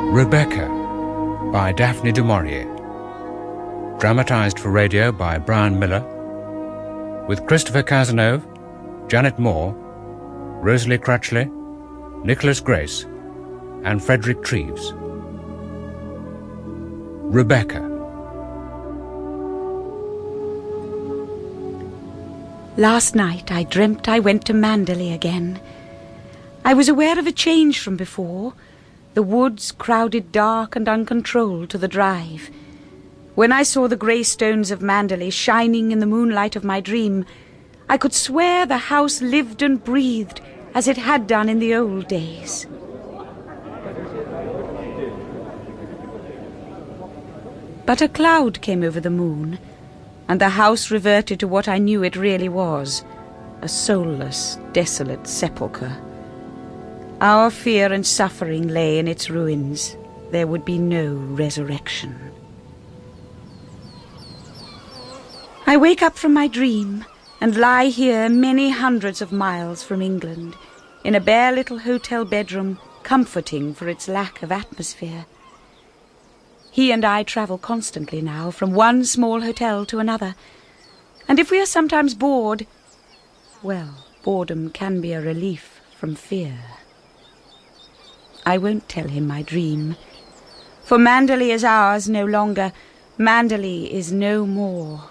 Rebecca by Daphne Du Maurier. Dramatized for radio by Brian Miller, with Christopher Cazenove, Janet Moore, Rosalie Crutchley, Nicholas Grace, and Frederick Treves. Rebecca. Last night I dreamt I went to Manderley again. I was aware of a change from before. The woods crowded dark and uncontrolled to the drive. When I saw the grey stones of Manderley shining in the moonlight of my dream, I could swear the house lived and breathed as it had done in the old days. But a cloud came over the moon, and the house reverted to what I knew it really was, a soulless, desolate sepulchre. Our fear and suffering lay in its ruins. There would be no resurrection. I wake up from my dream and lie here many hundreds of miles from England, in a bare little hotel bedroom, comforting for its lack of atmosphere. He and I travel constantly now, from one small hotel to another, and if we are sometimes bored, well, boredom can be a relief from fear. I won't tell him my dream, for Manderley is ours no longer. Manderley is no more.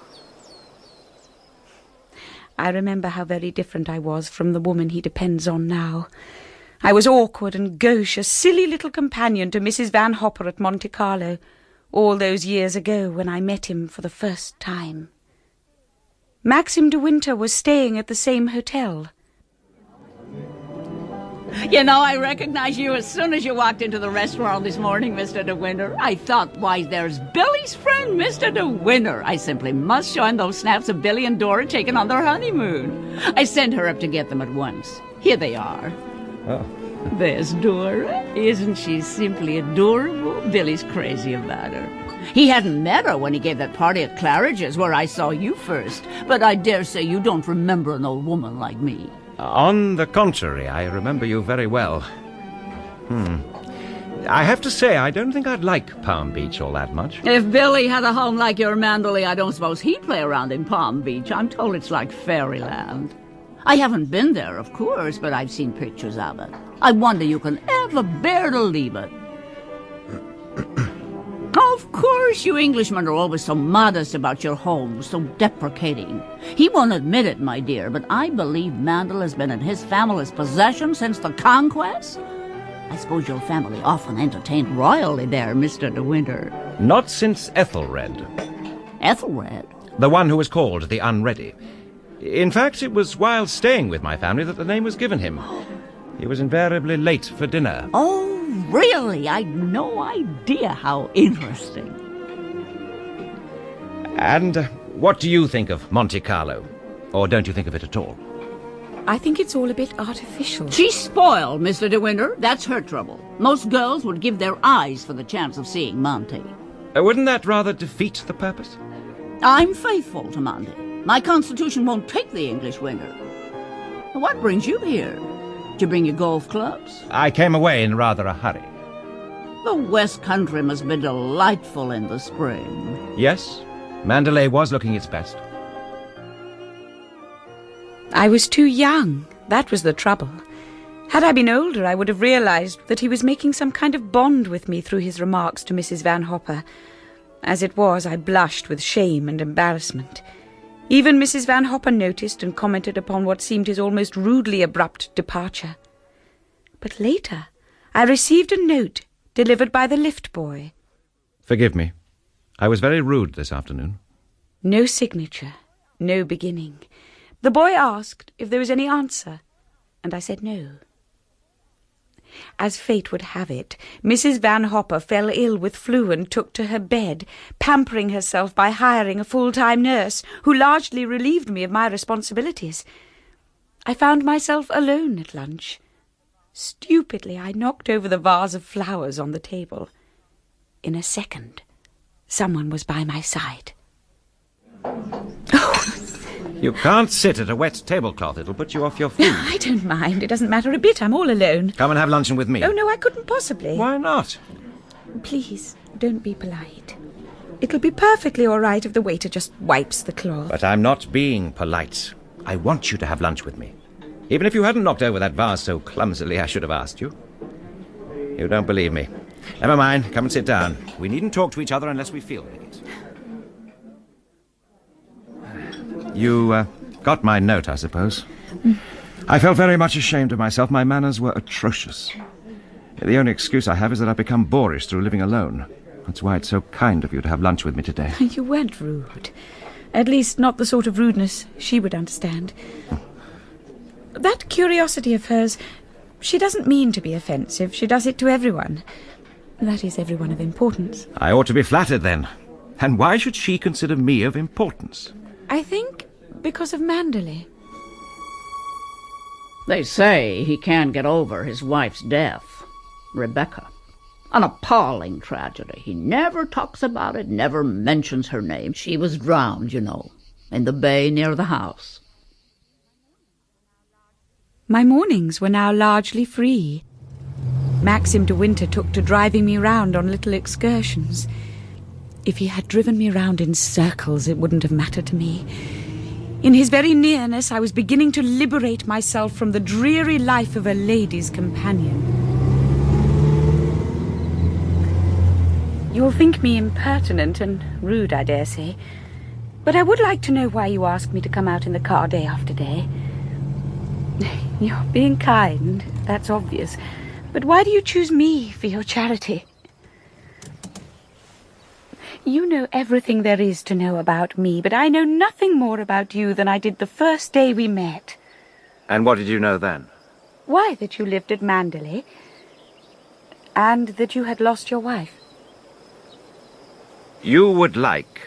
I remember how very different I was from the woman he depends on now. I was awkward and gauche, a silly little companion to Mrs. Van Hopper at Monte Carlo, all those years ago when I met him for the first time. Maxim De Winter was staying at the same hotel. You know, I recognized you as soon as you walked into the restaurant this morning, Mr. De Winter. I thought, why, there's Billy's friend, Mr. De Winter. I simply must show him those snaps of Billy and Dora taken on their honeymoon. I sent her up to get them at once. Here they are. Oh. There's Dora. Isn't she simply adorable? Billy's crazy about her. He hadn't met her when he gave that party at Claridge's, where I saw you first. But I dare say you don't remember an old woman like me. On the contrary, I remember you very well. I have to say, I don't think I'd like Palm Beach all that much. If Billy had a home like your Manderley, I don't suppose he'd play around in Palm Beach. I'm told it's like fairyland. I haven't been there, of course, but I've seen pictures of it. I wonder you can ever bear to leave it. Of course, you Englishmen are always so modest about your homes, so deprecating. He won't admit it, my dear, but I believe Mandel has been in his family's possession since the conquest. I suppose your family often entertained royally there, Mr. De Winter. Not since Ethelred. Ethelred? The one who was called the Unready. In fact, it was while staying with my family that the name was given him. He was invariably late for dinner. Oh, really? I'd no idea. How interesting. And what do you think of Monte Carlo? Or don't you think of it at all? I think it's all a bit artificial. She's spoiled, Mr. De Winter. That's her trouble. Most girls would give their eyes for the chance of seeing Monte. Wouldn't that rather defeat the purpose? I'm faithful to Monte. My constitution won't take the English winter. What brings you here? Did you bring your golf clubs? I came away in rather a hurry. The West Country must be delightful in the spring. Yes, Mandalay was looking its best. I was too young. That was the trouble. Had I been older, I would have realized that he was making some kind of bond with me through his remarks to Mrs. Van Hopper. As it was, I blushed with shame and embarrassment. Even Mrs. Van Hopper noticed and commented upon what seemed his almost rudely abrupt departure. But later, I received a note delivered by the lift boy. Forgive me. I was very rude this afternoon. No signature, no beginning. The boy asked if there was any answer, and I said no. As fate would have it, Mrs. Van Hopper fell ill with flu and took to her bed, pampering herself by hiring a full-time nurse, who largely relieved me of my responsibilities. I found myself alone at lunch. Stupidly, I knocked over the vase of flowers on the table. In a second, someone was by my side. You can't sit at a wet tablecloth. It'll put you off your feet. I don't mind. It doesn't matter a bit. I'm all alone. Come and have luncheon with me. Oh, no, I couldn't possibly. Why not? Please, don't be polite. It'll be perfectly all right if the waiter just wipes the cloth. But I'm not being polite. I want you to have lunch with me. Even if you hadn't knocked over that vase so clumsily, I should have asked you. You don't believe me. Never mind. Come and sit down. We needn't talk to each other unless we feel like it. You got my note, I suppose. I felt very much ashamed of myself. My manners were atrocious. The only excuse I have is that I've become boorish through living alone. That's why it's so kind of you to have lunch with me today. You weren't rude. At least not the sort of rudeness she would understand. That curiosity of hers, she doesn't mean to be offensive. She does it to everyone. That is, everyone of importance. I ought to be flattered, then. And why should she consider me of importance? I think because of Manderley. They say he can't get over his wife's death, Rebecca. An appalling tragedy. He never talks about it, never mentions her name. She was drowned, you know, in the bay near the house. My mornings were now largely free. Maxim De Winter took to driving me round on little excursions. If he had driven me round in circles, it wouldn't have mattered to me. In his very nearness, I was beginning to liberate myself from the dreary life of a lady's companion. You'll think me impertinent and rude, I dare say, but I would like to know why you asked me to come out in the car day after day. You're being kind, that's obvious, but why do you choose me for your charity? You know everything there is to know about me, but I know nothing more about you than I did the first day we met. And what did you know then? Why, that you lived at Manderley, and that you had lost your wife. You would like,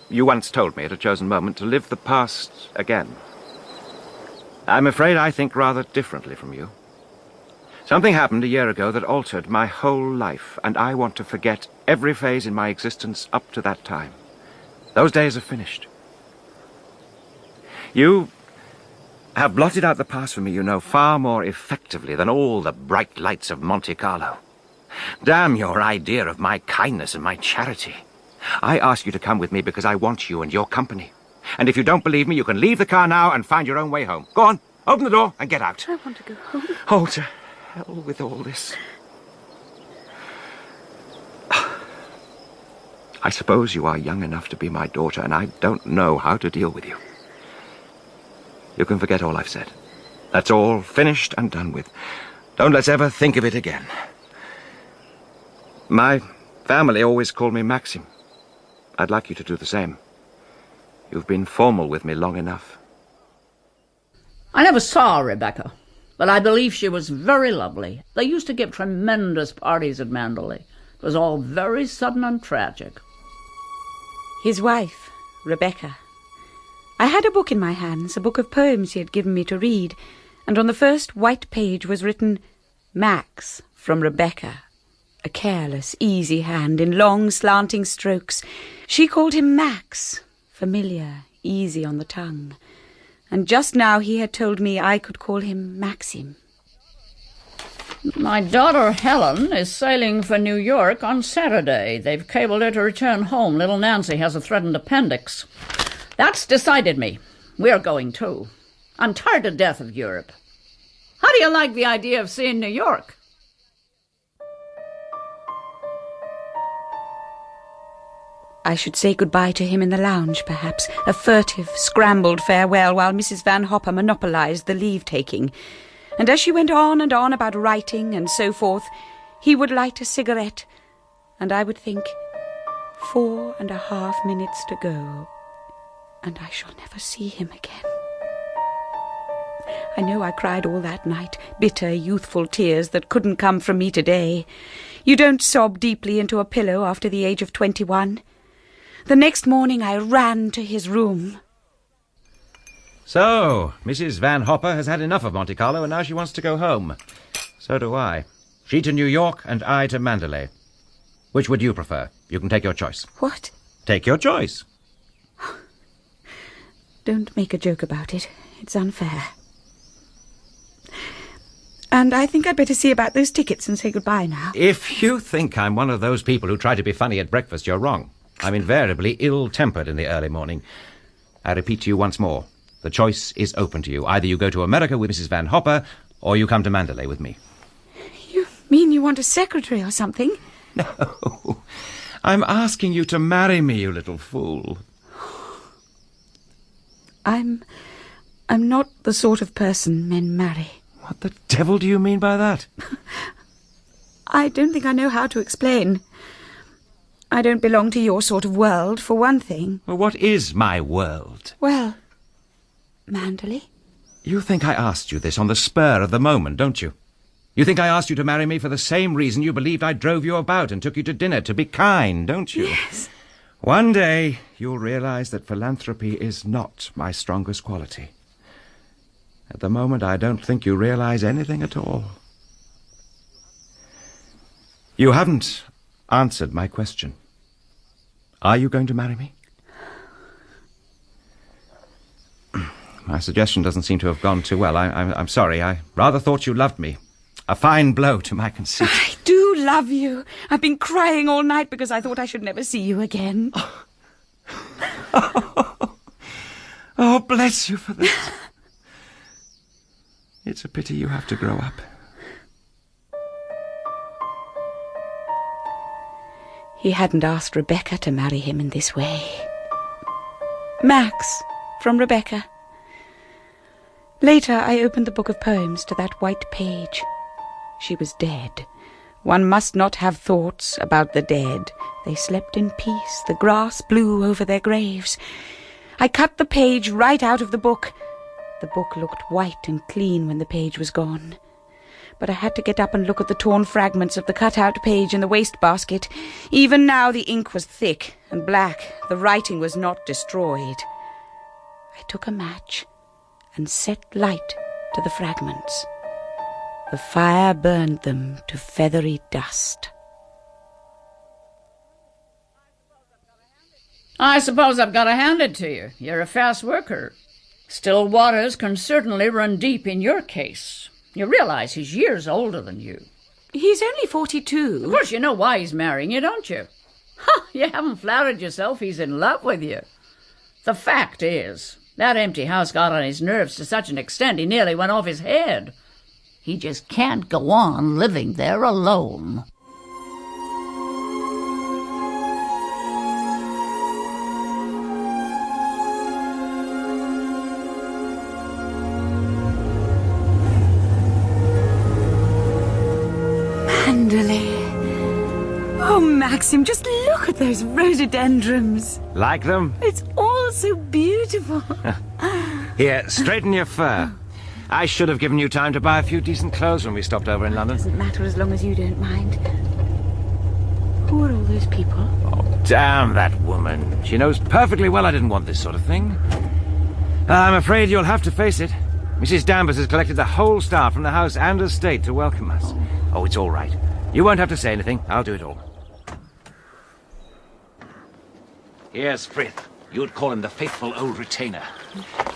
you once told me at a chosen moment, to live the past again. I'm afraid I think rather differently from you. Something happened a year ago that altered my whole life, and I want to forget every phase in my existence up to that time. Those days are finished. You have blotted out the past for me, you know, far more effectively than all the bright lights of Monte Carlo. Damn your idea of my kindness and my charity. I ask you to come with me because I want you and your company. And if you don't believe me, you can leave the car now and find your own way home. Go on, open the door and get out. I want to go home. Oh, to hell with all this. I suppose you are young enough to be my daughter, and I don't know how to deal with you. You can forget all I've said. That's all finished and done with. Don't let's ever think of it again. My family always called me Maxim. I'd like you to do the same. You've been formal with me long enough. I never saw Rebecca, but I believe she was very lovely. They used to give tremendous parties at Manderley. It was all very sudden and tragic. His wife, Rebecca. I had a book in my hands, a book of poems he had given me to read, and on the first white page was written, Max, from Rebecca. A careless, easy hand in long, slanting strokes. She called him Max, familiar, easy on the tongue. And just now he had told me I could call him Maxim. My daughter Helen is sailing for New York on Saturday. They've cabled her to return home. Little Nancy has a threatened appendix. That's decided me. We're going too. I'm tired to death of Europe. How do you like the idea of seeing New York? I should say goodbye to him in the lounge, perhaps, a furtive, scrambled farewell while Mrs. Van Hopper monopolised the leave-taking. And as she went on and on about writing and so forth, he would light a cigarette, and I would think, 4.5 minutes to go, and I shall never see him again. I know I cried all that night, bitter, youthful tears that couldn't come from me today. You don't sob deeply into a pillow after the age of 21. The next morning I ran to his room. So, Mrs. Van Hopper has had enough of Monte Carlo, and now she wants to go home. So do I. She to New York, and I to Mandalay. Which would you prefer? You can take your choice. What? Take your choice. Don't make a joke about it. It's unfair. And I think I'd better see about those tickets and say goodbye now. If you think I'm one of those people who try to be funny at breakfast, you're wrong. I'm invariably ill-tempered in the early morning. I repeat to you once more, the choice is open to you. Either you go to America with Mrs. Van Hopper, or you come to Mandalay with me. You mean you want a secretary or something? No. I'm asking you to marry me, you little fool. I'm not the sort of person men marry. What the devil do you mean by that? I don't think I know how to explain. I don't belong to your sort of world, for one thing. Well, what is my world? Well, Mandalay? You think I asked you this on the spur of the moment, don't you? You think I asked you to marry me for the same reason you believed I drove you about and took you to dinner, to be kind, don't you? Yes. One day you'll realize that philanthropy is not my strongest quality. At the moment, I don't think you realize anything at all. You haven't answered my question. Are you going to marry me? My suggestion doesn't seem to have gone too well. I'm sorry. I rather thought you loved me. A fine blow to my conceit. I do love you. I've been crying all night because I thought I should never see you again. Oh, bless you for that. It's a pity you have to grow up. He hadn't asked Rebecca to marry him in this way. Max, from Rebecca. Later, I opened the book of poems to that white page. She was dead. One must not have thoughts about the dead. They slept in peace. The grass blew over their graves. I cut the page right out of the book. The book looked white and clean when the page was gone. But I had to get up and look at the torn fragments of the cut-out page in the wastebasket. Even now the ink was thick and black. The writing was not destroyed. I took a match and set light to the fragments. The fire burned them to feathery dust. I suppose I've got to hand it to you. You're a fast worker. Still waters can certainly run deep in your case. You realize he's years older than you. He's only 42. Of course you know why he's marrying you, don't you? Ha! You haven't flattered yourself he's in love with you. The fact is, that empty house got on his nerves to such an extent he nearly went off his head. He just can't go on living there alone. Oh, Maxim, just look at those rhododendrons. Like them? It's all so beautiful. Here, straighten your fur. I should have given you time to buy a few decent clothes when we stopped over in London. Doesn't matter as long as you don't mind. Who are all those people? Oh, damn that woman. She knows perfectly well I didn't want this sort of thing. I'm afraid you'll have to face it. Mrs. Danvers has collected the whole staff from the house and estate to welcome us. Oh, it's all right. You won't have to say anything. I'll do it all. Here's Frith. You'd call him the faithful old retainer.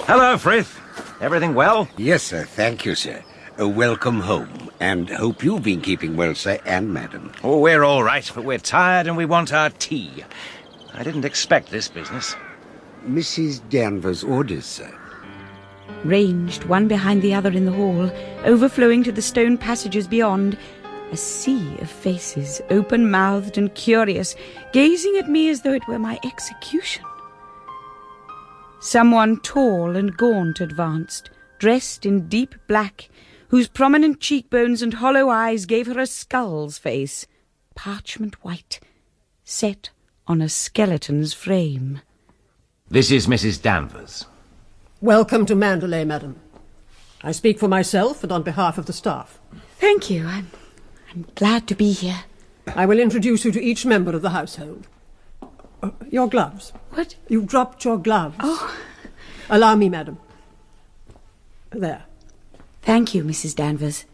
Hello, Frith. Everything well? Yes, sir. Thank you, sir. Welcome home. And hope you've been keeping well, sir, and madam. Oh, we're all right, but we're tired and we want our tea. I didn't expect this business. Mrs. Danvers' orders, sir. Ranged one behind the other in the hall, overflowing to the stone passages beyond, a sea of faces, open-mouthed and curious, gazing at me as though it were my execution. Someone tall and gaunt advanced, dressed in deep black, whose prominent cheekbones and hollow eyes gave her a skull's face, parchment white, set on a skeleton's frame. This is Mrs. Danvers. Welcome to Mandalay, madam. I speak for myself and on behalf of the staff. Thank you. I'm glad to be here. I will introduce you to each member of the household. Your gloves. What? You dropped your gloves. Oh. Allow me, madam. There. Thank you, Mrs. Danvers.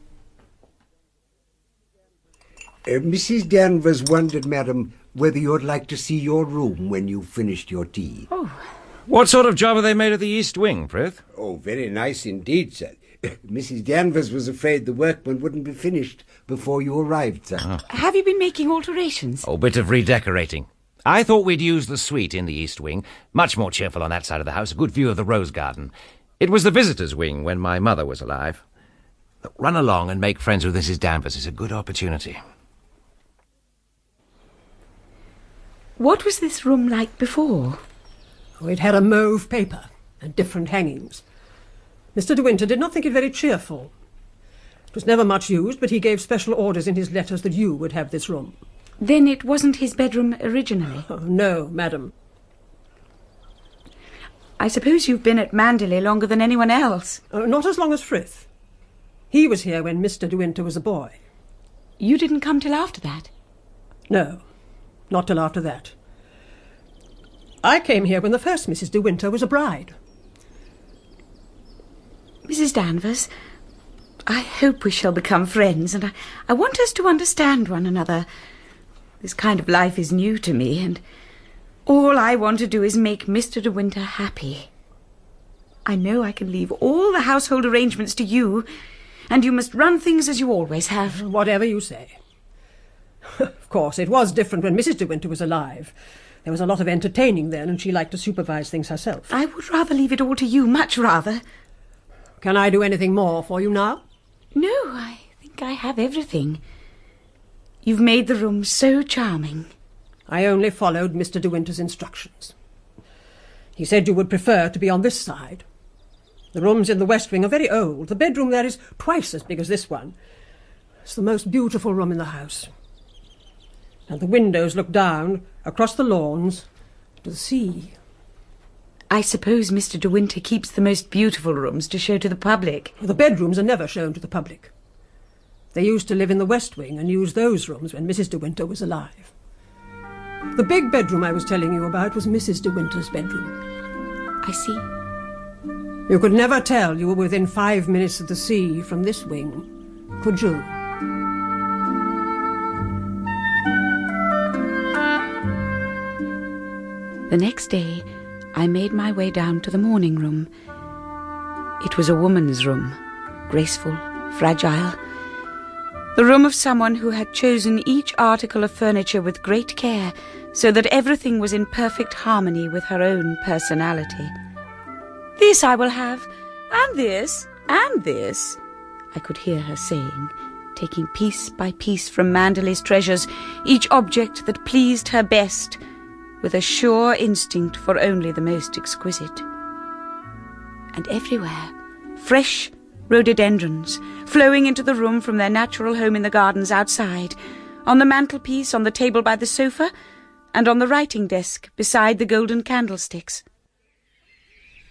Mrs. Danvers wondered, madam, whether you'd like to see your room when you've finished your tea. Oh. What sort of job have they made of the East Wing, Frith? Oh, very nice indeed, sir. Mrs. Danvers was afraid the workmen wouldn't be finished before you arrived, sir. Oh. Have you been making alterations? Oh, bit of redecorating. I thought we'd use the suite in the East Wing. Much more cheerful on that side of the house. A good view of the rose garden. It was the visitors' wing when my mother was alive. Look, run along and make friends with Mrs. Danvers. It's a good opportunity. What was this room like before? Oh, it had a mauve paper and different hangings. Mr. De Winter did not think it very cheerful. It was never much used, but he gave special orders in his letters that you would have this room. Then it wasn't his bedroom originally? Oh, no, madam. I suppose you've been at Manderley longer than anyone else. Not as long as Frith. He was here when Mr. De Winter was a boy. You didn't come till after that? No, not till after that. I came here when the first Mrs. De Winter was a bride. Mrs. Danvers, I hope we shall become friends, and I want us to understand one another. This kind of life is new to me, and all I want to do is make Mr. De Winter happy. I know I can leave all the household arrangements to you, and you must run things as you always have. Whatever you say. Of course, it was different when Mrs. De Winter was alive. There was a lot of entertaining then, and she liked to supervise things herself. I would rather leave it all to you, much rather. Can I do anything more for you now? No, I think I have everything. You've made the room so charming. I only followed Mr. De Winter's instructions. He said you would prefer to be on this side. The rooms in the West Wing are very old. The bedroom there is twice as big as this one. It's the most beautiful room in the house. And the windows look down across the lawns to the sea. I suppose Mr. De Winter keeps the most beautiful rooms to show to the public. The bedrooms are never shown to the public. They used to live in the West Wing and use those rooms when Mrs. De Winter was alive. The big bedroom I was telling you about was Mrs. De Winter's bedroom. I see. You could never tell you were within 5 minutes of the sea from this wing, could you? The next day, I made my way down to the morning room. It was a woman's room, graceful, fragile. The room of someone who had chosen each article of furniture with great care, so that everything was in perfect harmony with her own personality. This I will have, and this, I could hear her saying, taking piece by piece from Manderley's treasures, each object that pleased her best, with a sure instinct for only the most exquisite. And everywhere, fresh rhododendrons, flowing into the room from their natural home in the gardens outside, on the mantelpiece, on the table by the sofa, and on the writing desk beside the golden candlesticks.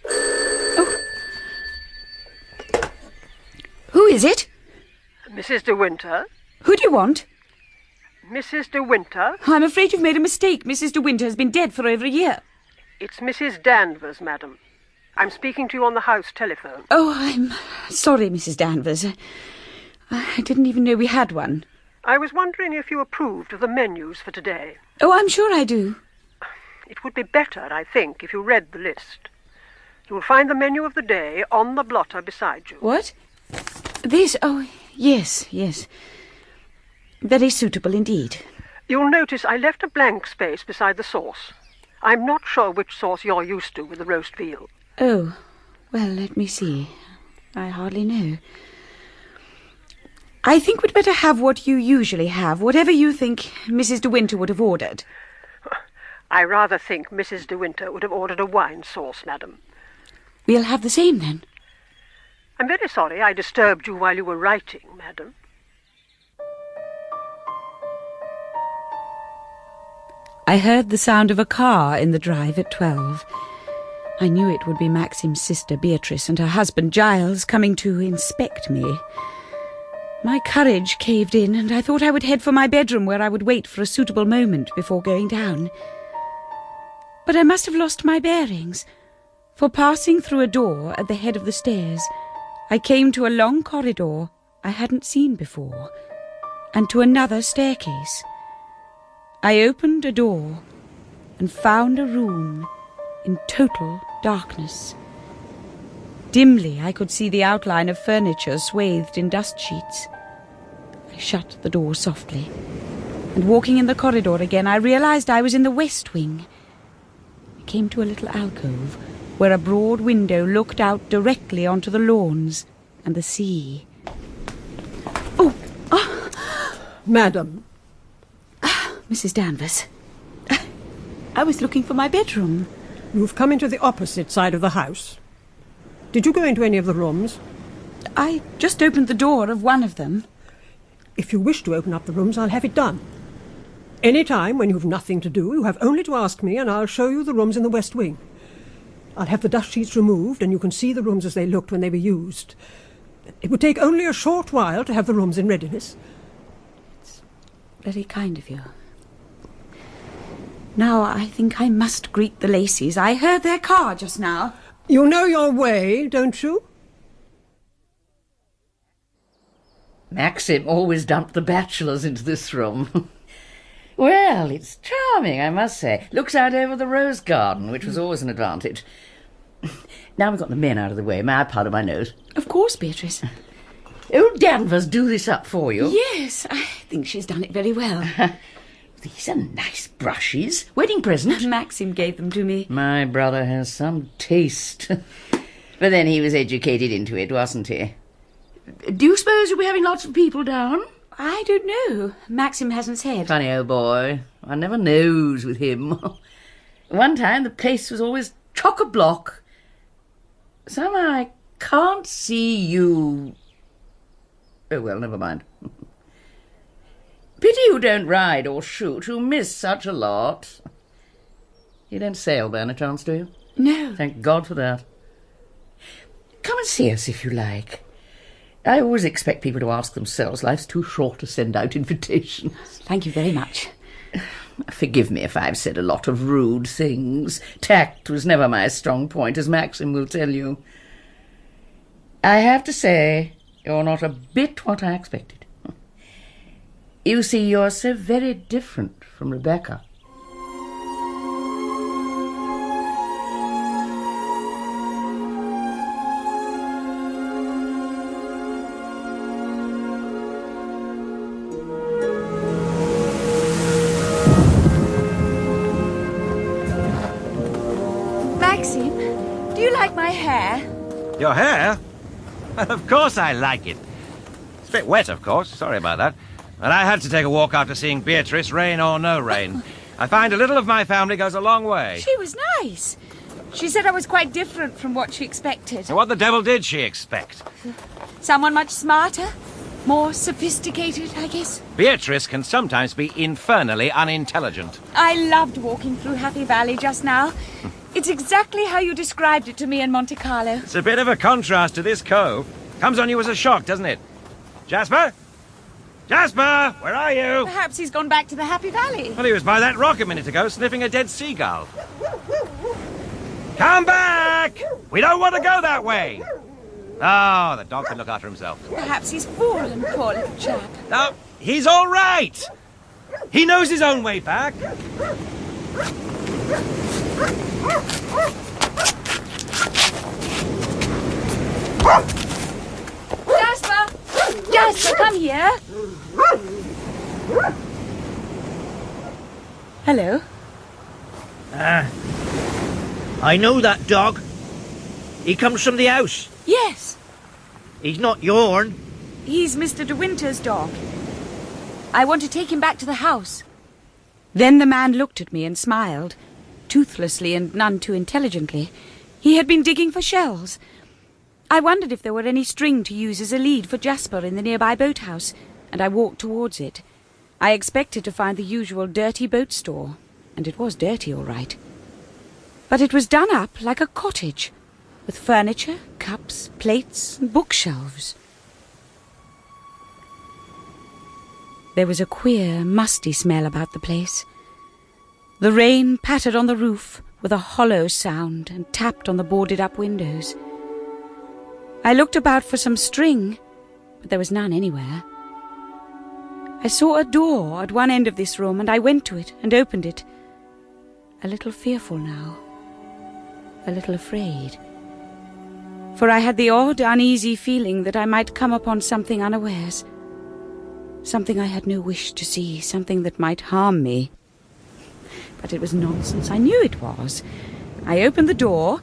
Oh. Who is it? Mrs. De Winter. Who do you want? Mrs. De Winter. I'm afraid you've made a mistake. Mrs. De Winter has been dead for over a year. It's Mrs. Danvers, madam. I'm speaking to you on the house telephone. Oh, I'm sorry, Mrs. Danvers. I didn't even know we had one. I was wondering if you approved of the menus for today. Oh, I'm sure I do. It would be better, I think, if you read the list. You will find the menu of the day on the blotter beside you. What? This? Oh, yes. Very suitable indeed. You'll notice I left a blank space beside the sauce. I'm not sure which sauce you're used to with the roast veal. Oh, well, let me see. I hardly know. I think we'd better have what you usually have, whatever you think Mrs. De Winter would have ordered. I rather think Mrs. De Winter would have ordered a wine sauce, madam. We'll have the same, then. I'm very sorry I disturbed you while you were writing, madam. I heard the sound of a car in the drive at 12. I knew it would be Maxim's sister Beatrice and her husband Giles coming to inspect me. My courage caved in, and I thought I would head for my bedroom where I would wait for a suitable moment before going down. But I must have lost my bearings, for passing through a door at the head of the stairs, I came to a long corridor I hadn't seen before, and to another staircase. I opened a door and found a room in total darkness. Dimly I could see the outline of furniture swathed in dust sheets. I shut the door softly, and walking in the corridor again, I realized I was in the west wing. I came to a little alcove where a broad window looked out directly onto the lawns and the sea. Madam. Mrs. Danvers. I was looking for my bedroom. You've come into the opposite side of the house. Did you go into any of the rooms? I just opened the door of one of them. If you wish to open up the rooms, I'll have it done. Any time when you've nothing to do, you have only to ask me, and I'll show you the rooms in the west wing. I'll have the dust sheets removed, and you can see the rooms as they looked when they were used. It would take only a short while to have the rooms in readiness. It's very kind of you. Now I think I must greet the Lacys. I heard their car just now. You know your way, don't you? Maxim always dumped the bachelors into this room. Well, it's charming, I must say. Looks out over the rose garden, which was always an advantage. Now we've got the men out of the way, may I powder my nose? Of course, Beatrice. Oh, Danvers do this up for you? Yes, I think she's done it very well. These are nice brushes. Wedding present. Maxim gave them to me. My brother has some taste. But then he was educated into it, wasn't he? Do you suppose you'll be having lots of people down? I don't know. Maxim hasn't said. Funny old boy. One never knows with him. One time the place was always chock-a-block. Somehow I can't see you... Oh, well, never mind. Pity you don't ride or shoot. You miss such a lot. You don't sail by any chance, do you? No. Thank God for that. Come and see us if you like. I always expect people to ask themselves. Life's too short to send out invitations. Thank you very much. Forgive me if I've said a lot of rude things. Tact was never my strong point, as Maxim will tell you. I have to say, you're not a bit what I expected. You see, you're so very different from Rebecca. Maxim, do you like my hair? Your hair? Of course I like it. It's a bit wet, of course. Sorry about that. And I had to take a walk after seeing Beatrice, rain or no rain. I find a little of my family goes a long way. She was nice. She said I was quite different from what she expected. So what the devil did she expect? Someone much smarter, more sophisticated, I guess. Beatrice can sometimes be infernally unintelligent. I loved walking through Happy Valley just now. It's exactly how you described it to me in Monte Carlo. It's a bit of a contrast to this cove. Comes on you as a shock, doesn't it? Jasper? Jasper, where are you? Perhaps he's gone back to the Happy Valley. Well, he was by that rock a minute ago, sniffing a dead seagull. Come back! We don't want to go that way. Oh, the dog can look after himself. Perhaps he's fallen, poor little chap. No, he's all right. He knows his own way back. Jasper! Jasper, come here. Hello. I know that dog. He comes from the house. Yes, He's not yourn. he's Mr. De Winter's dog. I want to take him back to the house. Then the man looked at me and smiled, toothlessly and none too intelligently. He had been digging for shells. I wondered if there were any string to use as a lead for Jasper in the nearby boathouse, and I walked towards it. I expected to find the usual dirty boat store, and it was dirty all right. But it was done up like a cottage, with furniture, cups, plates, and bookshelves. There was a queer, musty smell about the place. The rain pattered on the roof with a hollow sound and tapped on the boarded-up windows. I looked about for some string, but there was none anywhere. I saw a door at one end of this room, and I went to it and opened it. A little fearful now, a little afraid. For I had the odd, uneasy feeling that I might come upon something unawares. Something I had no wish to see, something that might harm me. But it was nonsense, I knew it was. I opened the door,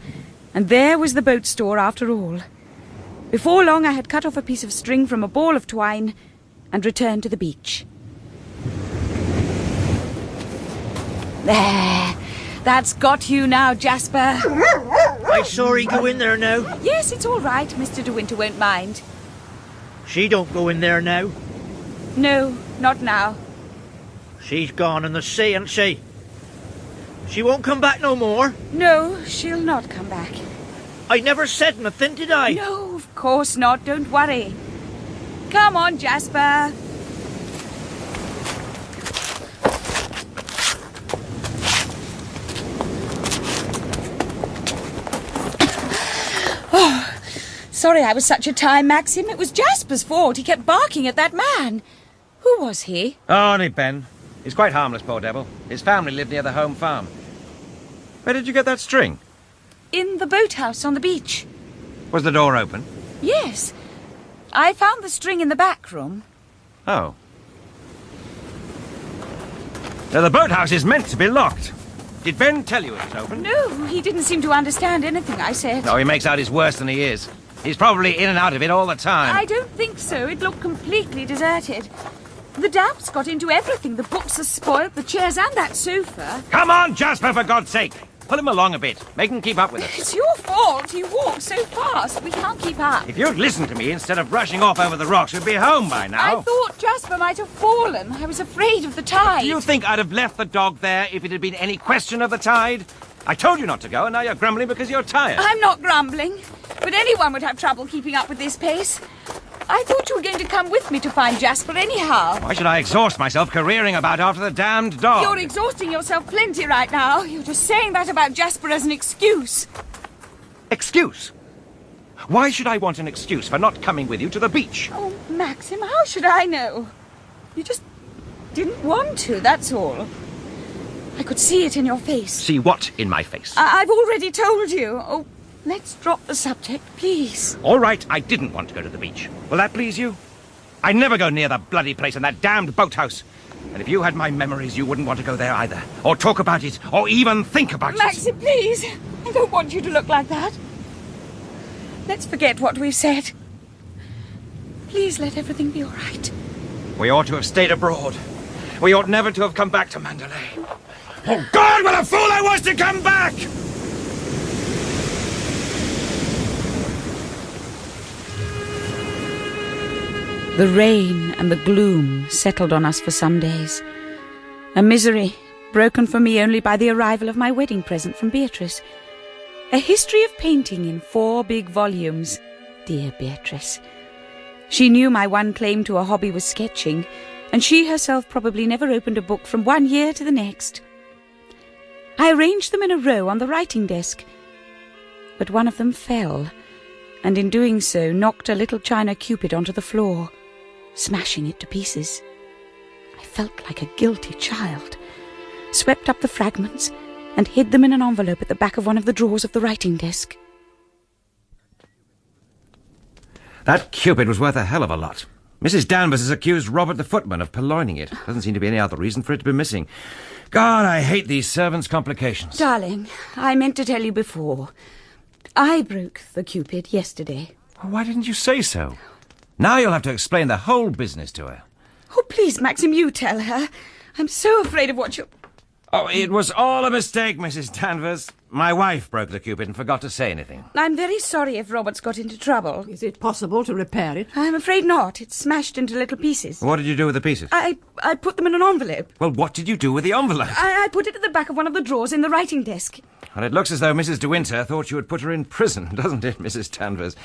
and there was the boat store after all. Before long I had cut off a piece of string from a ball of twine and returned to the beach. There! That's got you now, Jasper. I saw he go in there now. Yes, it's all right. Mr. De Winter won't mind. She don't go in there now. No, not now. She's gone in the sea, ain't she? She won't come back no more. No, she'll not come back. I never said nothing, did I? No, of course not. Don't worry. Come on, Jasper. Oh, sorry I was such a time, Maxim. It was Jasper's fault. He kept barking at that man. Who was he? Oh, only Ben. He's quite harmless, poor devil. His family lived near the home farm. Where did you get that string? In the boathouse on the beach. Was the door open? Yes. I found the string in the back room. Oh. Now, the boathouse is meant to be locked. Did Ben tell you it was open? No, he didn't seem to understand anything I said. No, he makes out he's worse than he is. He's probably in and out of it all the time. I don't think so. It looked completely deserted. The damp's got into everything. The books are spoiled, the chairs and that sofa. Come on, Jasper, for God's sake. Pull him along a bit. Make him keep up with us. It's your fault. You walk so fast. We can't keep up. If you'd listened to me instead of rushing off over the rocks, we'd be home by now. I thought Jasper might have fallen. I was afraid of the tide. Do you think I'd have left the dog there if it had been any question of the tide? I told you not to go, and now you're grumbling because you're tired. I'm not grumbling, but anyone would have trouble keeping up with this pace. I thought you were going to come with me to find Jasper anyhow. Why should I exhaust myself careering about after the damned dog? You're exhausting yourself plenty right now. You're just saying that about Jasper as an excuse. Excuse? Why should I want an excuse for not coming with you to the beach? Oh, Maxim, how should I know? You just didn't want to, that's all. I could see it in your face. See what in my face? I've already told you. Oh, let's drop the subject, please. All right, I didn't want to go to the beach. Will that please you? I never go near the bloody place and that damned boathouse. And if you had my memories, you wouldn't want to go there either. Or talk about it, or even think about it. Maxim, please. I don't want you to look like that. Let's forget what we've said. Please let everything be all right. We ought to have stayed abroad. We ought never to have come back to Mandalay. Oh, God, what a fool I was to come back! The rain and the gloom settled on us for some days. A misery, broken for me only by the arrival of my wedding present from Beatrice. A history of painting in 4 big volumes. Dear Beatrice. She knew my one claim to a hobby was sketching, and she herself probably never opened a book from one year to the next. I arranged them in a row on the writing desk, but one of them fell, and in doing so knocked a little china cupid onto the floor, smashing it to pieces. I felt like a guilty child, swept up the fragments, and hid them in an envelope at the back of one of the drawers of the writing desk. That cupid was worth a hell of a lot. Mrs. Danvers has accused Robert the footman of purloining it. Doesn't seem to be any other reason for it to be missing. God, I hate these servants' complications. Darling, I meant to tell you before. I broke the cupid yesterday. Well, why didn't you say so? Now you'll have to explain the whole business to her. Oh, please, Maxim, you tell her. I'm so afraid of what you... Oh, it was all a mistake, Mrs. Danvers. My wife broke the Cupid and forgot to say anything. I'm very sorry if Robert's got into trouble. Is it possible to repair it? I'm afraid not. It's smashed into little pieces. What did you do with the pieces? I put them in an envelope. Well, what did you do with the envelope? I put it at the back of one of the drawers in the writing desk. Well, it looks as though Mrs. De Winter thought you had put her in prison, doesn't it, Mrs. Danvers?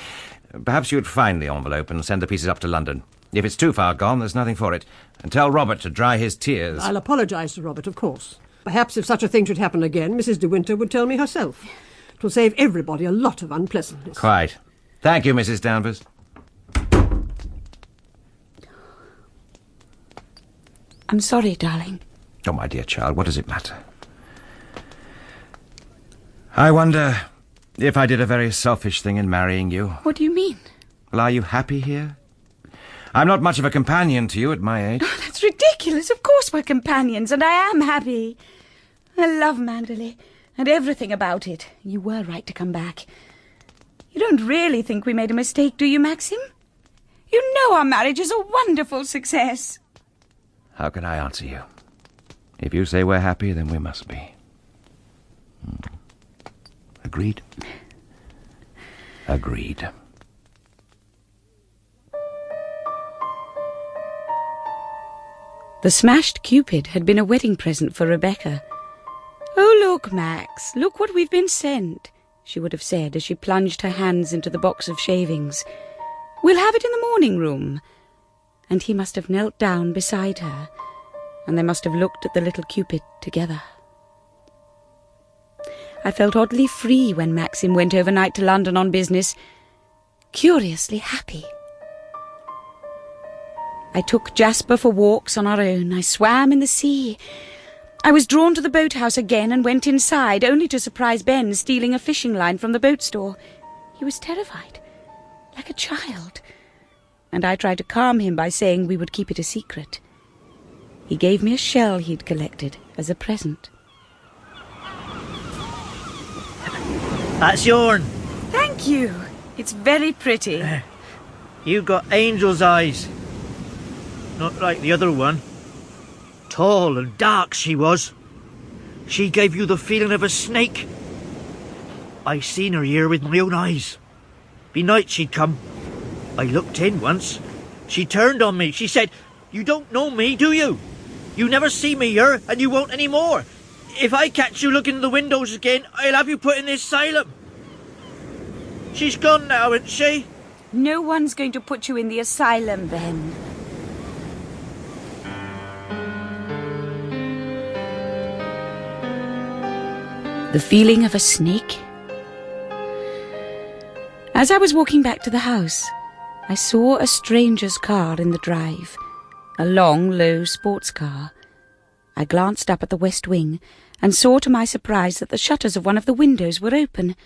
Perhaps you'd find the envelope and send the pieces up to London. If it's too far gone, there's nothing for it. And tell Robert to dry his tears. I'll apologise to Robert, of course. Perhaps if such a thing should happen again, Mrs. De Winter would tell me herself. It will save everybody a lot of unpleasantness. Quite. Thank you, Mrs. Danvers. I'm sorry, darling. Oh, my dear child, what does it matter? I wonder if I did a very selfish thing in marrying you. What do you mean? Well, are you happy here? I'm not much of a companion to you at my age. Oh, that's ridiculous. Of course we're companions, and I am happy. I love Manderley, and everything about it. You were right to come back. You don't really think we made a mistake, do you, Maxim? You know our marriage is a wonderful success. How can I answer you? If you say we're happy, then we must be. Agreed? Agreed. The smashed Cupid had been a wedding present for Rebecca. "Oh, look, Max, look what we've been sent," she would have said as she plunged her hands into the box of shavings. "We'll have it in the morning room." And he must have knelt down beside her, and they must have looked at the little Cupid together. I felt oddly free when Maxim went overnight to London on business, curiously happy. I took Jasper for walks on our own. I swam in the sea. I was drawn to the boathouse again and went inside, only to surprise Ben stealing a fishing line from the boat store. He was terrified, like a child, and I tried to calm him by saying we would keep it a secret. He gave me a shell he'd collected as a present. That's yourn. Thank you. It's very pretty. You got angel's eyes. Not like the other one. Tall and dark she was. She gave you the feeling of a snake. I seen her here with my own eyes. Be night she'd come. I looked in once. She turned on me. She said, "You don't know me, do you? You never see me here, and you won't any more. If I catch you looking in the windows again, I'll have you put in the asylum." She's gone now, isn't she? No one's going to put you in the asylum, Ben. The feeling of a snake? As I was walking back to the house, I saw a stranger's car in the drive, a long, low sports car. I glanced up at the west wing and saw to my surprise that the shutters of one of the windows were open.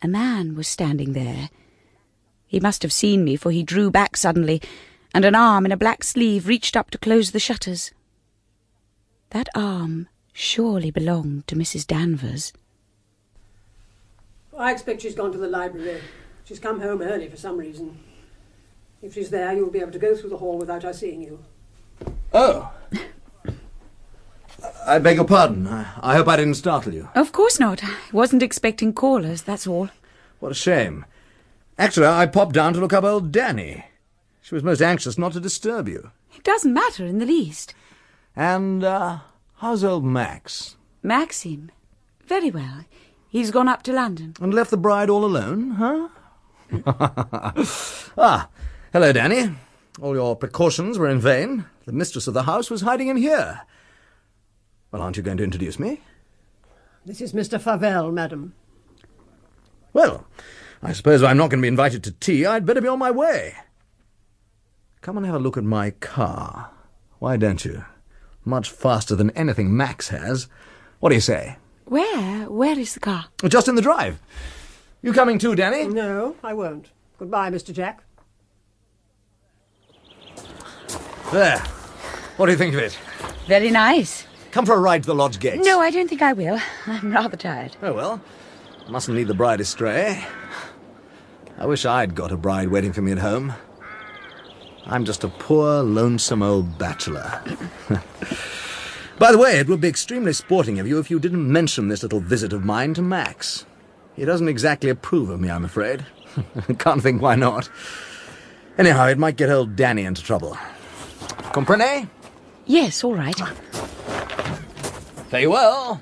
A man was standing there. He must have seen me, for he drew back suddenly, and an arm in a black sleeve reached up to close the shutters. That arm surely belonged to Mrs. Danvers. I expect she's gone to the library. She's come home early for some reason. If she's there, you'll be able to go through the hall without her seeing you. Oh. I beg your pardon. I hope I didn't startle you. Of course not. I wasn't expecting callers, that's all. What a shame. Actually, I popped down to look up old Danny. She was most anxious not to disturb you. It doesn't matter in the least. And, how's old Max? Maxim? Very well. He's gone up to London. And left the bride all alone, huh? Ah, hello, Danny. All your precautions were in vain. The mistress of the house was hiding in here. Well, aren't you going to introduce me? This is Mr. Favell, madam. Well, I suppose if I'm not going to be invited to tea, I'd better be on my way. Come and have a look at my car. Why don't you? Much faster than anything Max has. What do you say? Where? Where is the car? Just in the drive. You coming too, Danny? No, I won't. Goodbye, Mr. Jack. There. What do you think of it? Very nice. Come for a ride to the lodge gates. No, I don't think I will. I'm rather tired. Oh, well. Mustn't lead the bride astray. I wish I'd got a bride waiting for me at home. I'm just a poor, lonesome old bachelor. By the way, it would be extremely sporting of you if you didn't mention this little visit of mine to Max. He doesn't exactly approve of me, I'm afraid. Can't think why not. Anyhow, it might get old Danny into trouble. Comprenez? Yes, all right. Very well.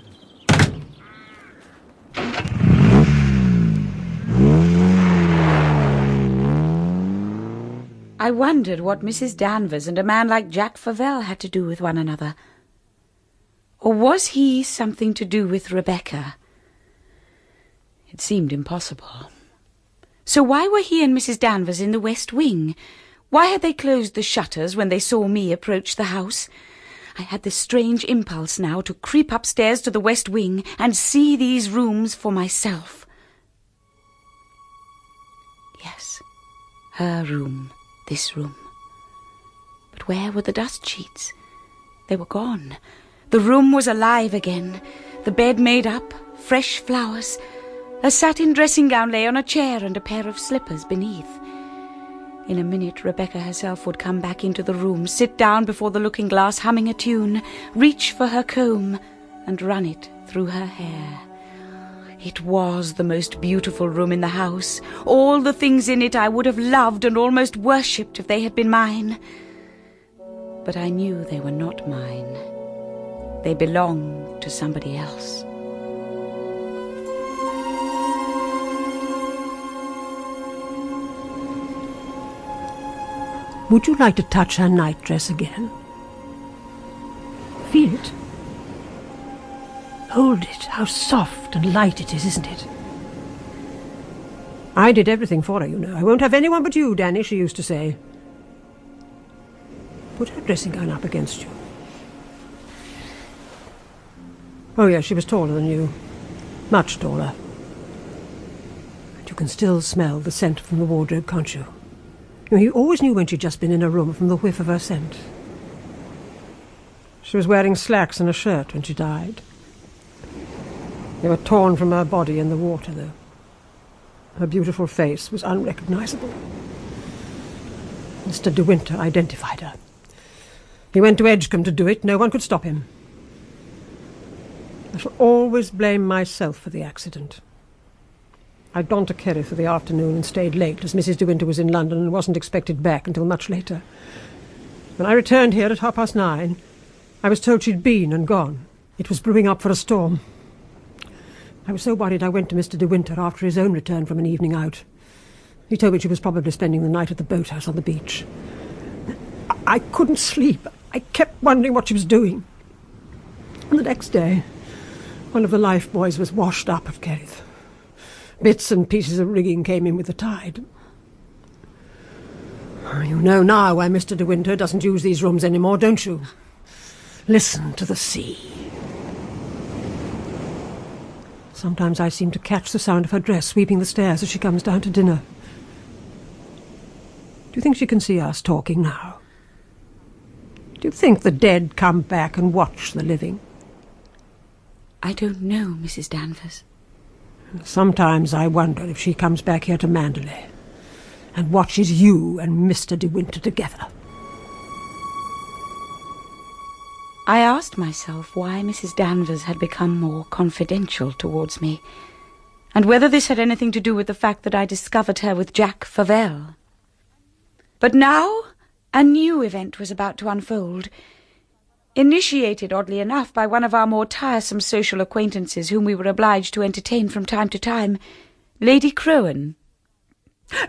I wondered what Mrs. Danvers and a man like Jack Favell had to do with one another. Or was he something to do with Rebecca? It seemed impossible. So why were he and Mrs. Danvers in the West Wing? Why had they closed the shutters when they saw me approach the house? I had this strange impulse now to creep upstairs to the West Wing and see these rooms for myself. Yes, her room, this room. But where were the dust sheets? They were gone. The room was alive again, the bed made up, fresh flowers. A satin dressing-gown lay on a chair and a pair of slippers beneath. In a minute, Rebecca herself would come back into the room, sit down before the looking-glass humming a tune, reach for her comb and run it through her hair. It was the most beautiful room in the house. All the things in it I would have loved and almost worshipped if they had been mine. But I knew they were not mine. They belonged to somebody else. Would you like to touch her nightdress again? Feel it. Hold it. How soft and light it is, isn't it? I did everything for her, you know. I won't have anyone but you, Danny, she used to say. Put her dressing gown up against you. Oh, yes, she was taller than you. Much taller. And you can still smell the scent from the wardrobe, can't you? You always knew when she'd just been in a room from the whiff of her scent. She was wearing slacks and a shirt when she died. They were torn from her body in the water, though. Her beautiful face was unrecognizable. Mr. De Winter identified her. He went to Edgecombe to do it. No one could stop him. I shall always blame myself for the accident. I'd gone to Kerry for the afternoon and stayed late, as Mrs. De Winter was in London and wasn't expected back until much later. When I returned here at 9:30, I was told she'd been and gone. It was brewing up for a storm. I was so worried I went to Mr. De Winter after his own return from an evening out. He told me she was probably spending the night at the boathouse on the beach. I couldn't sleep. I kept wondering what she was doing. And the next day, one of the life buoys was washed up at Kerrith. Bits and pieces of rigging came in with the tide. You know now why Mr. De Winter doesn't use these rooms anymore, don't you? Listen to the sea. Sometimes I seem to catch the sound of her dress sweeping the stairs as she comes down to dinner. Do you think she can see us talking now? Do you think the dead come back and watch the living? I don't know, Mrs. Danvers. Sometimes I wonder if she comes back here to Manderley and watches you and Mr. De Winter together. I asked myself why Mrs. Danvers had become more confidential towards me, and whether this had anything to do with the fact that I discovered her with Jack Favell. But now a new event was about to unfold, initiated, oddly enough, by one of our more tiresome social acquaintances whom we were obliged to entertain from time to time, Lady Crowan.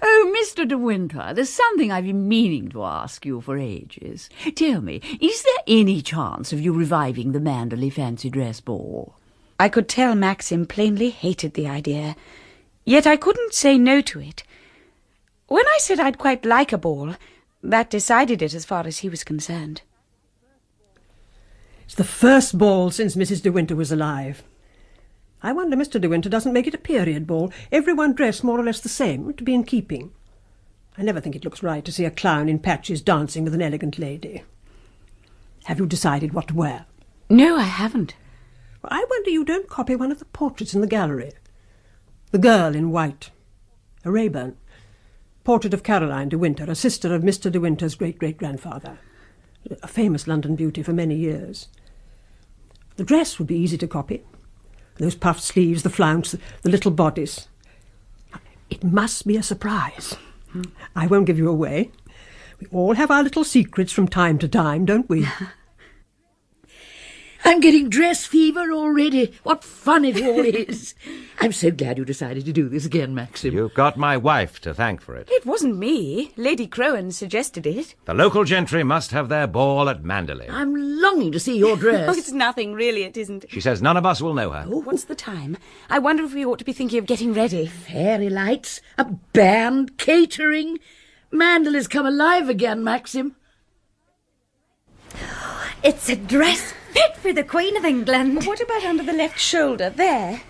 Oh, Mr. De Winter, there's something I've been meaning to ask you for ages. Tell me, is there any chance of you reviving the Manderley fancy dress ball? I could tell Maxim plainly hated the idea, yet I couldn't say no to it. When I said I'd quite like a ball, that decided it as far as he was concerned. It's the first ball since Mrs. De Winter was alive. I wonder Mr. De Winter doesn't make it a period ball, everyone dressed more or less the same, to be in keeping. I never think it looks right to see a clown in patches dancing with an elegant lady. Have you decided what to wear? No, I haven't. Well, I wonder you don't copy one of the portraits in the gallery. The girl in white. A Rayburn. Portrait of Caroline De Winter, a sister of Mr. De Winter's great-great-grandfather. A famous London beauty for many years. The dress would be easy to copy. Those puffed sleeves, the flounce, the little bodice. It must be a surprise. I won't give you away. We all have our little secrets from time to time, don't we? I'm getting dress fever already. What fun it all is. I'm so glad you decided to do this again, Maxim. You've got my wife to thank for it. It wasn't me. Lady Crowan suggested it. The local gentry must have their ball at Mandalay. I'm longing to see your dress. Oh, it's nothing, really, it isn't. She says none of us will know her. Oh, what's the time? I wonder if we ought to be thinking of getting ready. Fairy lights, a band, catering. Mandalay's come alive again, Maxim. It's a dress fit for the Queen of England. What about under the left shoulder? There.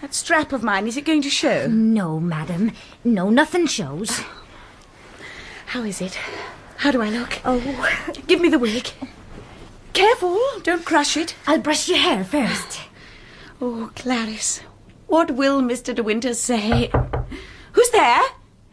That strap of mine, is it going to show? No, madam. No, nothing shows. How is it? How do I look? Oh. Give me the wig. Careful, don't crush it. I'll brush your hair first. Oh, Clarice, what will Mr. De Winter say? Who's there?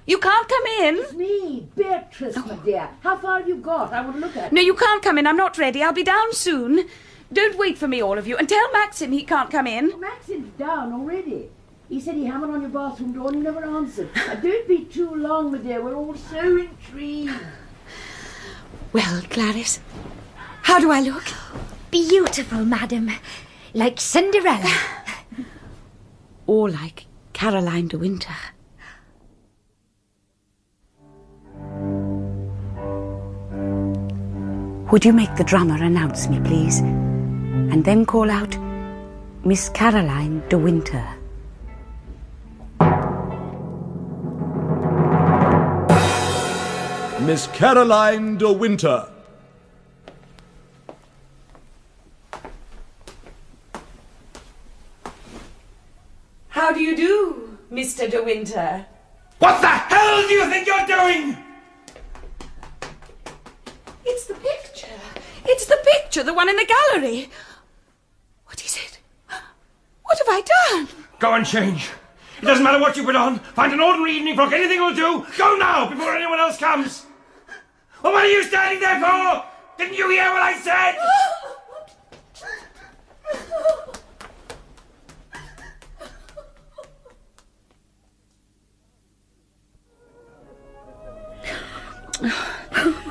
You can't come in. It's me, Beatrice, my dear. How far have you got? I want to look at it. No, you can't come in. I'm not ready. I'll be down soon. Don't wait for me, all of you. And tell Maxim he can't come in. Maxim's down already. He said he hammered on your bathroom door and he never answered. Now, don't be too long, my dear. We're all so intrigued. Well, Clarice, how do I look? Beautiful, madam. Like Cinderella. Or like Caroline de Winter. Would you make the drummer announce me, please? And then call out, Miss Caroline de Winter. Miss Caroline de Winter. How do you do, Mr. de Winter? What the hell do you think you're doing? It's the picture. It's the picture, the one in the gallery. What is it? What have I done? Go and change. It doesn't matter what you put on. Find an ordinary evening frock. Anything will do. Go now, before anyone else comes. Well, what are you standing there for? Didn't you hear what I said?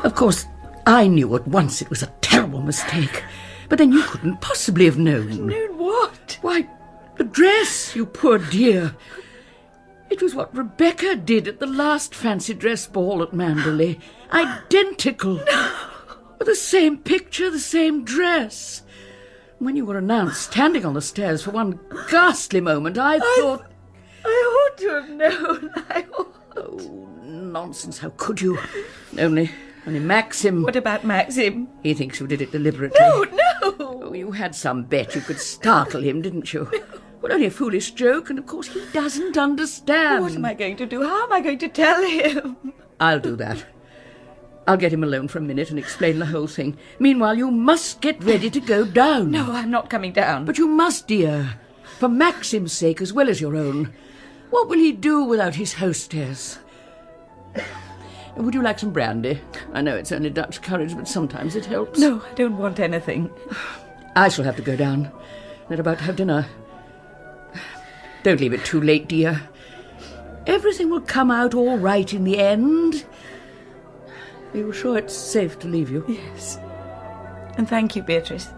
Of course, I knew at once it was a terrible mistake. But then you couldn't possibly have known. Known what? Why, the dress, you poor dear. It was what Rebecca did at the last fancy dress ball at Mandalay. Identical. No. The same picture, the same dress. When you were announced standing on the stairs for one ghastly moment, I thought... I ought to have known. Oh, nonsense, how could you? Only Maxim... What about Maxim? He thinks you did it deliberately. No! Oh, you had some bet you could startle him, didn't you? No. Well, only a foolish joke, and of course he doesn't understand. What am I going to do? How am I going to tell him? I'll do that. I'll get him alone for a minute and explain the whole thing. Meanwhile, you must get ready to go down. No, I'm not coming down. But you must, dear. For Maxim's sake as well as your own. What will he do without his hostess? Would you like some brandy? I know it's only Dutch courage, but sometimes it helps. No, I don't want anything. I shall have to go down. They're about to have dinner. Don't leave it too late, dear. Everything will come out all right in the end. Are you sure it's safe to leave you? Yes. And thank you, Beatrice.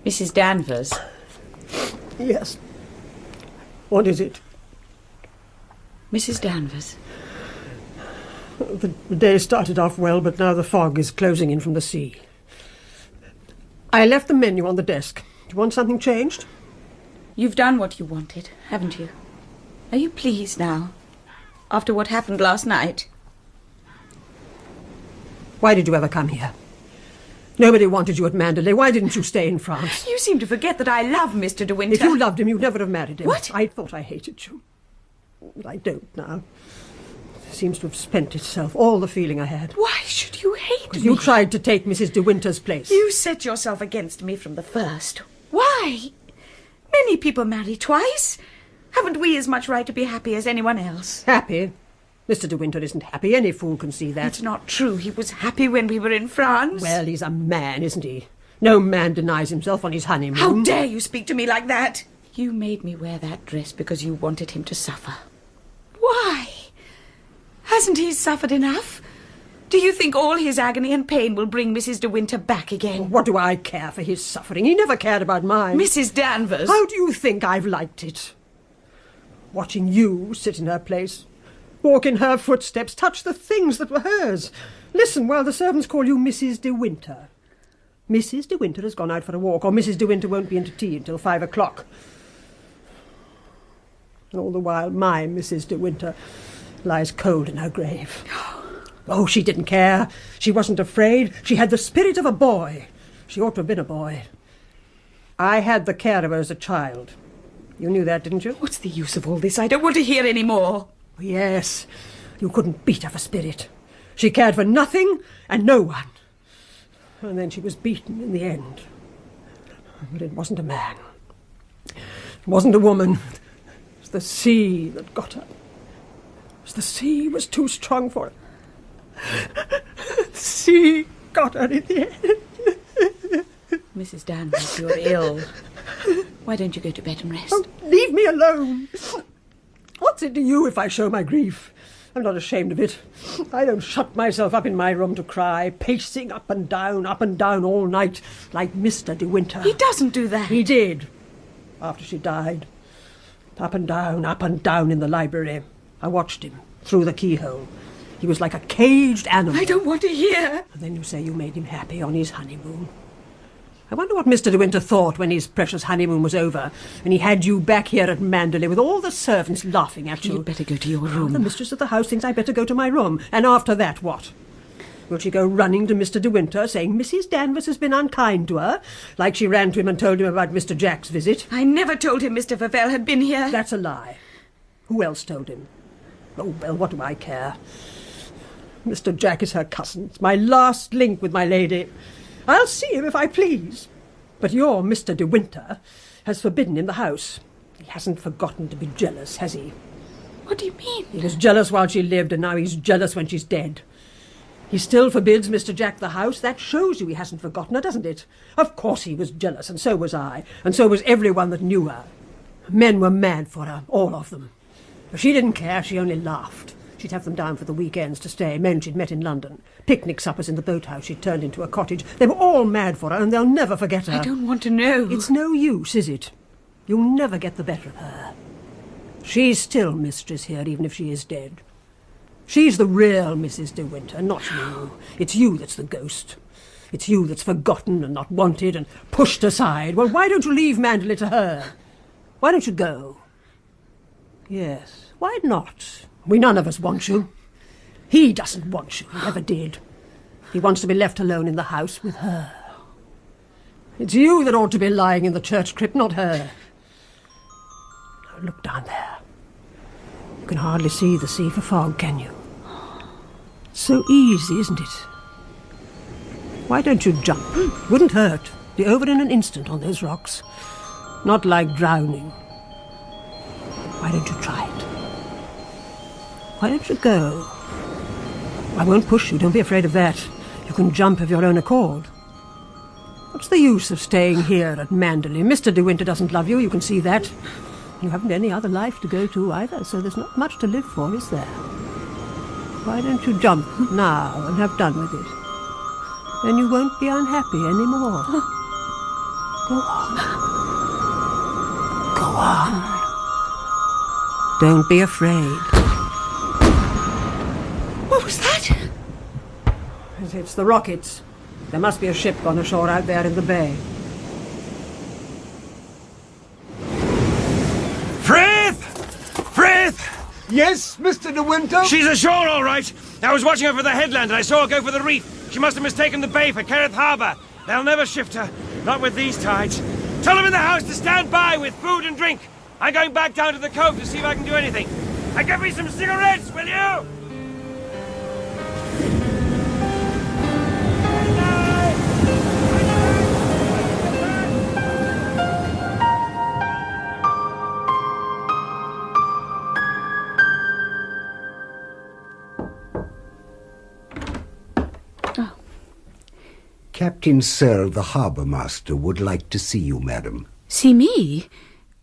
Mrs. Danvers. Yes. What is it? Mrs. Danvers. The day started off well, but now the fog is closing in from the sea. I left the menu on the desk. Do you want something changed? You've done what you wanted, haven't you? Are you pleased now, after what happened last night? Why did you ever come here? Nobody wanted you at Mandalay. Why didn't you stay in France? You seem to forget that I love Mr. De Winter. If you loved him, you'd never have married him. What? I thought I hated you. But I don't now. It seems to have spent itself, all the feeling I had. Why should you hate me? Because you tried to take Mrs. De Winter's place. You set yourself against me from the first. Why? Many people marry twice. Haven't we as much right to be happy as anyone else? Happy? Mr. De Winter isn't happy. Any fool can see that. It's not true. He was happy when we were in France. Well, he's a man, isn't he? No man denies himself on his honeymoon. How dare you speak to me like that? You made me wear that dress because you wanted him to suffer. Why? Hasn't he suffered enough? Do you think all his agony and pain will bring Mrs. De Winter back again? What do I care for his suffering? He never cared about mine. Mrs. Danvers. How do you think I've liked it? Watching you sit in her place, walk in her footsteps, touch the things that were hers. Listen while the servants call you Mrs. De Winter. Mrs. De Winter has gone out for a walk, or Mrs. De Winter won't be into tea until 5 o'clock. All the while, my Mrs. De Winter lies cold in her grave. Oh, she didn't care. She wasn't afraid. She had the spirit of a boy. She ought to have been a boy. I had the care of her as a child. You knew that, didn't you? What's the use of all this? I don't want to hear any more. Yes, you couldn't beat her for spirit. She cared for nothing and no one. And then she was beaten in the end. But it wasn't a man. It wasn't a woman. It was the sea that got her. It was the sea was too strong for her. The sea got her in the end. Mrs. Danvers, you're ill. Why don't you go to bed and rest? Oh, leave me alone. What's it to you if I show my grief? I'm not ashamed of it. I don't shut myself up in my room to cry, pacing up and down all night, like Mr. De Winter. He doesn't do that. He did, after she died. Up and down in the library. I watched him through the keyhole. He was like a caged animal. I don't want to hear. And then you say you made him happy on his honeymoon. I wonder what Mr. De Winter thought when his precious honeymoon was over, and he had you back here at Manderley with all the servants laughing at you. You'd better go to your room. The mistress of the house thinks I'd better go to my room. And after that, what? Will she go running to Mr. De Winter, saying Mrs. Danvers has been unkind to her, like she ran to him and told him about Mr. Jack's visit? I never told him Mr. Favell had been here. That's a lie. Who else told him? Oh, well, what do I care? Mr. Jack is her cousin. It's my last link with my lady. I'll see him if I please. But your Mr. De Winter has forbidden him the house. He hasn't forgotten to be jealous, has he? What do you mean? He was jealous while she lived, and now he's jealous when she's dead. He still forbids Mr. Jack the house. That shows you he hasn't forgotten her, doesn't it? Of course he was jealous, and so was I, and so was everyone that knew her. Men were mad for her, all of them. But she didn't care, she only laughed. She'd have them down for the weekends to stay, men she'd met in London. Picnic suppers in the boathouse she'd turned into a cottage. They were all mad for her, and they'll never forget her. I don't want to know. It's no use, is it? You'll never get the better of her. She's still mistress here, even if she is dead. She's the real Mrs. De Winter, not you. It's you that's the ghost. It's you that's forgotten and not wanted and pushed aside. Well, why don't you leave Manderley to her? Why don't you go? Yes, why not? We none of us want you. He doesn't want you, he never did. He wants to be left alone in the house with her. It's you that ought to be lying in the church crypt, not her. Now look down there. You can hardly see the sea for fog, can you? So easy, isn't it? Why don't you jump? Wouldn't hurt. Be over in an instant on those rocks. Not like drowning. Why don't you try it? Why don't you go? I won't push you, don't be afraid of that. You can jump of your own accord. What's the use of staying here at Manderley? Mr. De Winter doesn't love you, you can see that. You haven't any other life to go to either, so there's not much to live for, is there? Why don't you jump now and have done with it? Then you won't be unhappy anymore. Go on. Go on. Don't be afraid. What was that? It's the rockets. There must be a ship gone ashore out there in the bay. Frith! Frith! Yes, Mr. De Winter? She's ashore, all right. I was watching her for the headland and I saw her go for the reef. She must have mistaken the bay for Kerrith Harbour. They'll never shift her. Not with these tides. Tell them in the house to stand by with food and drink. I'm going back down to the cove to see if I can do anything. And give me some cigarettes, will you? Captain Searle, the harbour master, would like to see you, madam. See me?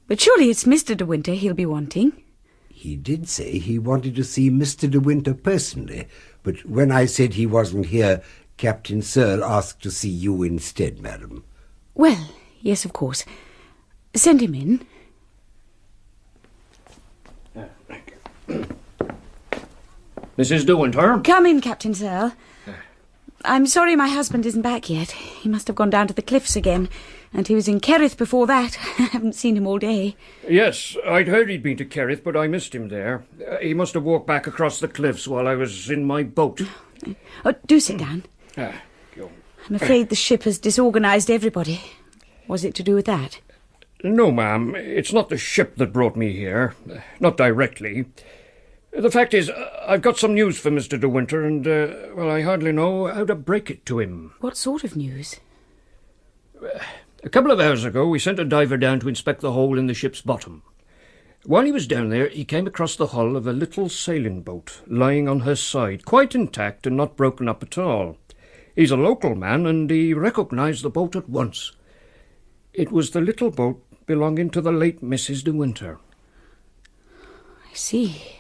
But surely it's Mr. De Winter he'll be wanting. He did say he wanted to see Mr. De Winter personally, but when I said he wasn't here, Captain Searle asked to see you instead, madam. Well, yes, of course. Send him in. Mrs. De Winter? Come in, Captain Searle. I'm sorry my husband isn't back yet. He must have gone down to the cliffs again, and he was in Kerrith before that. I haven't seen him all day. Yes, I'd heard he'd been to Kerrith, but I missed him there. He must have walked back across the cliffs while I was in my boat. Oh, do sit down. Go. I'm afraid the ship has disorganised everybody. Was it to do with that? No, ma'am. It's not the ship that brought me here. Not directly. The fact is, I've got some news for Mr. De Winter, and, well, I hardly know how to break it to him. What sort of news? A couple of hours ago, we sent a diver down to inspect the hole in the ship's bottom. While he was down there, he came across the hull of a little sailing boat, lying on her side, quite intact and not broken up at all. He's a local man, and he recognised the boat at once. It was the little boat belonging to the late Mrs. De Winter. I see.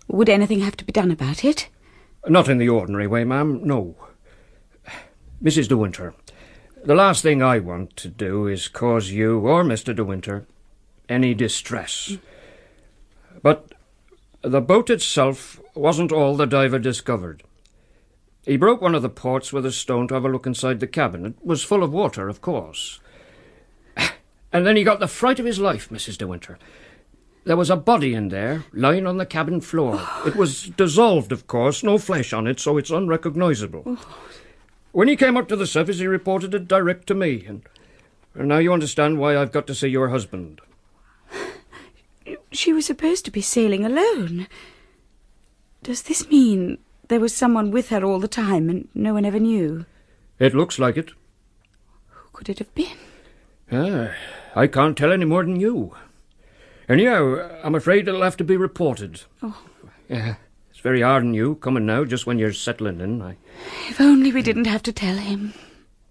Would anything have to be done about it? Not in the ordinary way, ma'am, no. Mrs. De Winter, the last thing I want to do is cause you or Mr. De Winter any distress. But the boat itself wasn't all the diver discovered. He broke one of the ports with a stone to have a look inside the cabin. It was full of water, of course. And then he got the fright of his life, Mrs. De Winter. There was a body in there, lying on the cabin floor. It was dissolved, of course, no flesh on it, so it's unrecognisable. When he came up to the surface, he reported it direct to me, and now you understand why I've got to see your husband. She was supposed to be sailing alone. Does this mean there was someone with her all the time and no one ever knew? It looks like it. Who could it have been? I can't tell any more than you. Anyhow, I'm afraid it'll have to be reported. Oh. Yeah, it's very hard on you, coming now, just when you're settling in. If only we didn't have to tell him.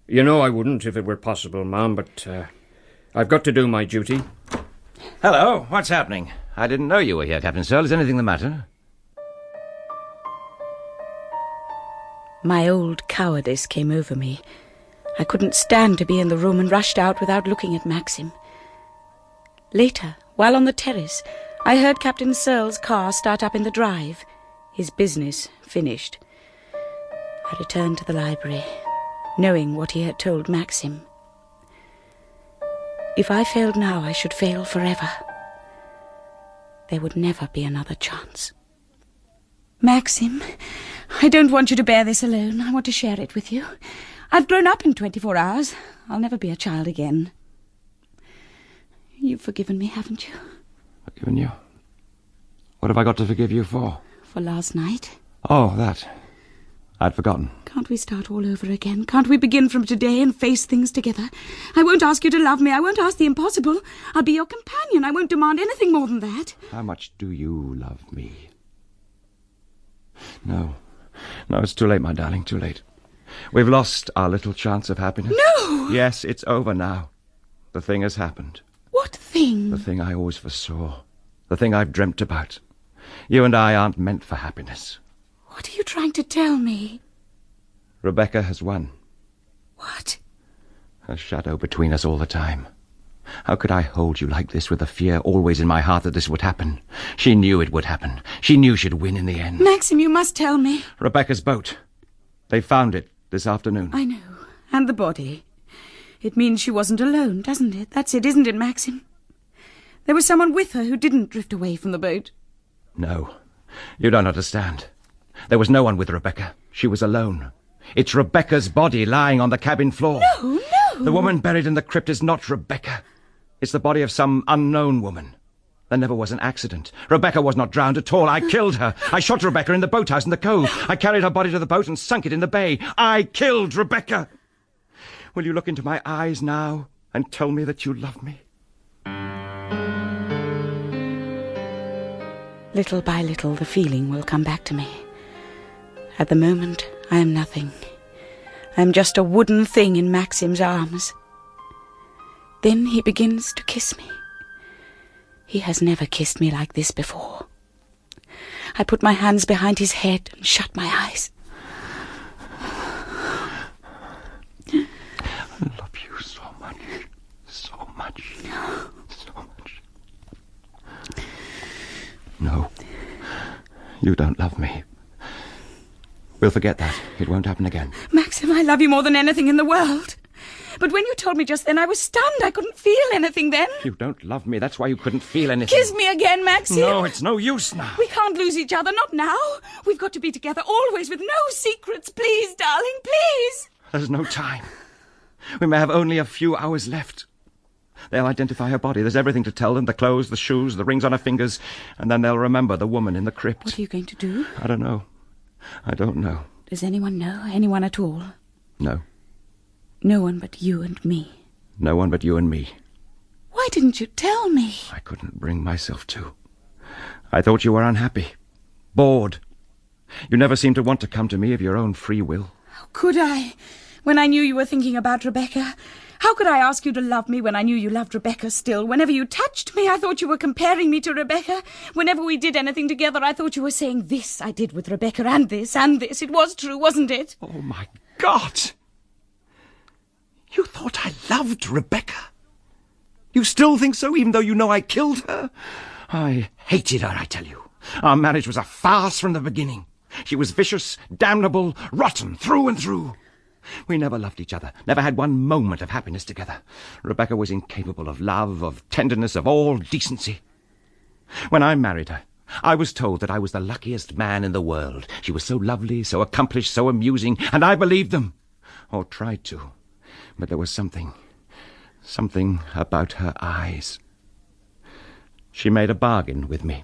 You know I wouldn't if it were possible, ma'am, but I've got to do my duty. Hello, what's happening? I didn't know you were here, Captain Searle. Is anything the matter? My old cowardice came over me. I couldn't stand to be in the room and rushed out without looking at Maxim. Later, while on the terrace, I heard Captain Searle's car start up in the drive, his business finished. I returned to the library, knowing what he had told Maxim. If I failed now, I should fail forever. There would never be another chance. Maxim, I don't want you to bear this alone. I want to share it with you. I've grown up in 24 hours. I'll never be a child again. You've forgiven me, haven't you? Forgiven you? What have I got to forgive you for? For last night. Oh, that. I'd forgotten. Can't we start all over again? Can't we begin from today and face things together? I won't ask you to love me. I won't ask the impossible. I'll be your companion. I won't demand anything more than that. How much do you love me? No, it's too late, my darling, too late. We've lost our little chance of happiness. No! Yes, it's over now. The thing has happened. What thing? The thing I always foresaw. The thing I've dreamt about. You and I aren't meant for happiness. What are you trying to tell me? Rebecca has won. What? A shadow between us all the time. How could I hold you like this with the fear always in my heart that this would happen? She knew it would happen. She knew she'd win in the end. Maxim, you must tell me. Rebecca's boat. They found it this afternoon. I know. And the body. It means she wasn't alone, doesn't it? That's it, isn't it, Maxim? There was someone with her who didn't drift away from the boat. No. You don't understand. There was no one with Rebecca. She was alone. It's Rebecca's body lying on the cabin floor. No. The woman buried in the crypt is not Rebecca. It's the body of some unknown woman. There never was an accident. Rebecca was not drowned at all. I killed her. I shot Rebecca in the boathouse in the cove. I carried her body to the boat and sunk it in the bay. I killed Rebecca. Will you look into my eyes now and tell me that you love me? Little by little, the feeling will come back to me. At the moment, I am nothing. I'm just a wooden thing in Maxim's arms. Then he begins to kiss me. He has never kissed me like this before. I put my hands behind his head and shut my eyes. I love you so much. So much. So much. No. You don't love me. We'll forget that. It won't happen again. Maxim, I love you more than anything in the world. But when you told me just then, I was stunned. I couldn't feel anything then. You don't love me. That's why you couldn't feel anything. Kiss me again, Maxim. No, it's no use now. We can't lose each other, not now. We've got to be together always with no secrets. Please, darling, please. There's no time. We may have only a few hours left. They'll identify her body. There's everything to tell them. The clothes, the shoes, the rings on her fingers. And then they'll remember the woman in the crypt. What are you going to do? I don't know. I don't know. Does anyone know? Anyone at all? No. No one but you and me. No one but you and me. Why didn't you tell me? I couldn't bring myself to. I thought you were unhappy. Bored. You never seemed to want to come to me of your own free will. How could I? When I knew you were thinking about Rebecca. How could I ask you to love me when I knew you loved Rebecca still? Whenever you touched me, I thought you were comparing me to Rebecca. Whenever we did anything together, I thought you were saying, this I did with Rebecca, and this, and this. It was true, wasn't it? Oh, my God! You thought I loved Rebecca? You still think so, even though you know I killed her? I hated her, I tell you. Our marriage was a farce from the beginning. She was vicious, damnable, rotten, through and through. We never loved each other, never had one moment of happiness together. Rebecca was incapable of love, of tenderness, of all decency. When I married her, I was told that I was the luckiest man in the world. She was so lovely, so accomplished, so amusing, and I believed them. Or tried to. But there was something about her eyes. She made a bargain with me.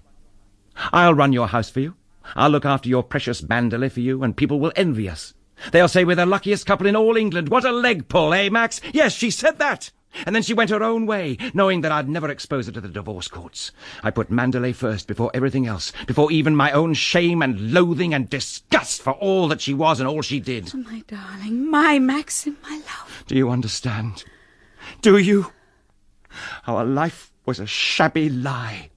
I'll run your house for you. I'll look after your precious Mandalay for you, and people will envy us. They'll say we're the luckiest couple in all England. What a leg pull, eh, Max? Yes, she said that. And then she went her own way, knowing that I'd never expose her to the divorce courts. I put Mandalay first before everything else, before even my own shame and loathing and disgust for all that she was and all she did. Oh, my darling, my Maxim, my love. Do you understand? Do you? Our life was a shabby lie.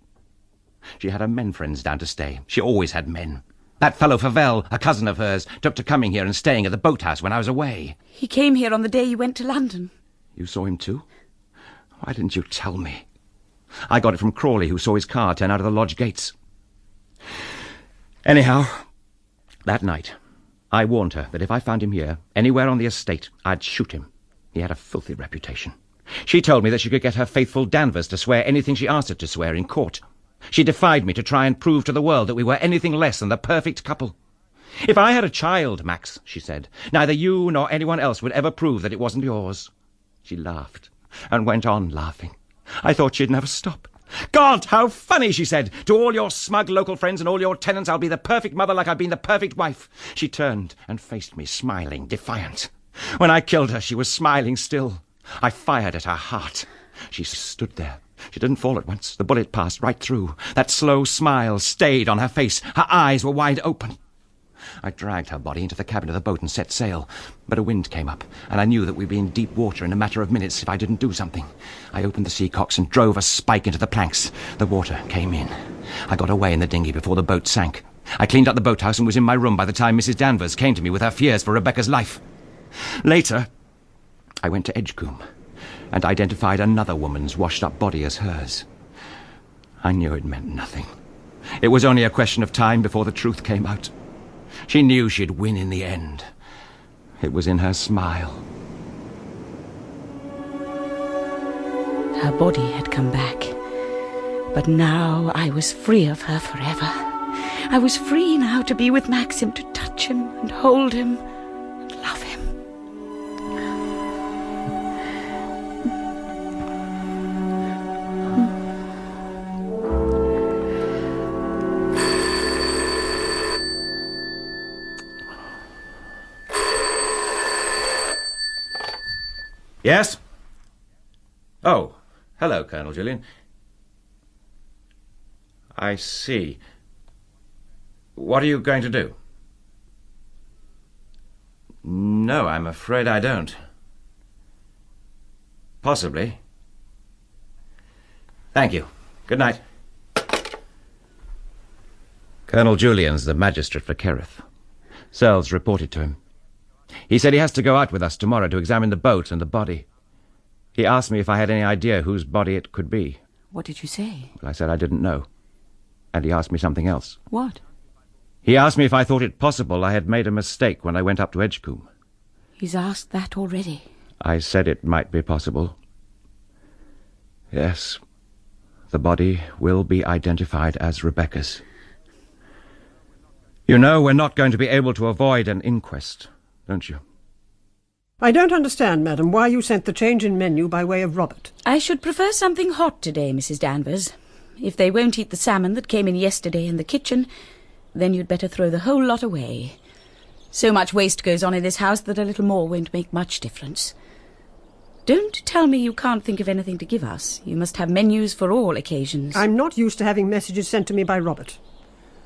She had her men friends down to stay. She always had men. That fellow Favell, a cousin of hers, took to coming here and staying at the boathouse when I was away. He came here on the day you went to London. You saw him too? Why didn't you tell me? I got it from Crawley, who saw his car turn out of the lodge gates. Anyhow, that night, I warned her that if I found him here, anywhere on the estate, I'd shoot him. He had a filthy reputation. She told me that she could get her faithful Danvers to swear anything she asked her to swear in court. She defied me to try and prove to the world that we were anything less than the perfect couple. If I had a child, Max, she said, neither you nor anyone else would ever prove that it wasn't yours. She laughed and went on laughing. I thought she'd never stop. God, how funny, she said. To all your smug local friends and all your tenants, I'll be the perfect mother like I've been the perfect wife. She turned and faced me, smiling, defiant. When I killed her, she was smiling still. I fired at her heart. She stood there. She didn't fall at once. The bullet passed right through. That slow smile stayed on her face. Her eyes were wide open. I dragged her body into the cabin of the boat and set sail. But a wind came up, and I knew that we'd be in deep water in a matter of minutes if I didn't do something. I opened the seacocks and drove a spike into the planks. The water came in. I got away in the dinghy before the boat sank. I cleaned up the boathouse and was in my room by the time Mrs. Danvers came to me with her fears for Rebecca's life. Later, I went to Edgecombe and identified another woman's washed-up body as hers. I knew it meant nothing. It was only a question of time before the truth came out. She knew she'd win in the end. It was in her smile. Her body had come back, but now I was free of her forever. I was free now to be with Maxim, to touch him and hold him and love him. Yes? Oh, hello, Colonel Julian. I see. What are you going to do? No. No, I'm afraid I don't. Possibly. Thank you. Good night. Colonel Julian's the magistrate for Kerrith. Searles reported to him. He said he has to go out with us tomorrow to examine the boat and the body. He asked me if I had any idea whose body it could be. What did you say? Well, I said I didn't know. And he asked me something else. What? He asked me if I thought it possible I had made a mistake when I went up to Edgecombe. He's asked that already. I said it might be possible. Yes, the body will be identified as Rebecca's. You know we're not going to be able to avoid an inquest, don't you? I don't understand, madam, why you sent the change in menu by way of Robert. I should prefer something hot today, Mrs. Danvers. If they won't eat the salmon that came in yesterday in the kitchen, then you'd better throw the whole lot away. So much waste goes on in this house that a little more won't make much difference. Don't tell me you can't think of anything to give us. You must have menus for all occasions. I'm not used to having messages sent to me by Robert.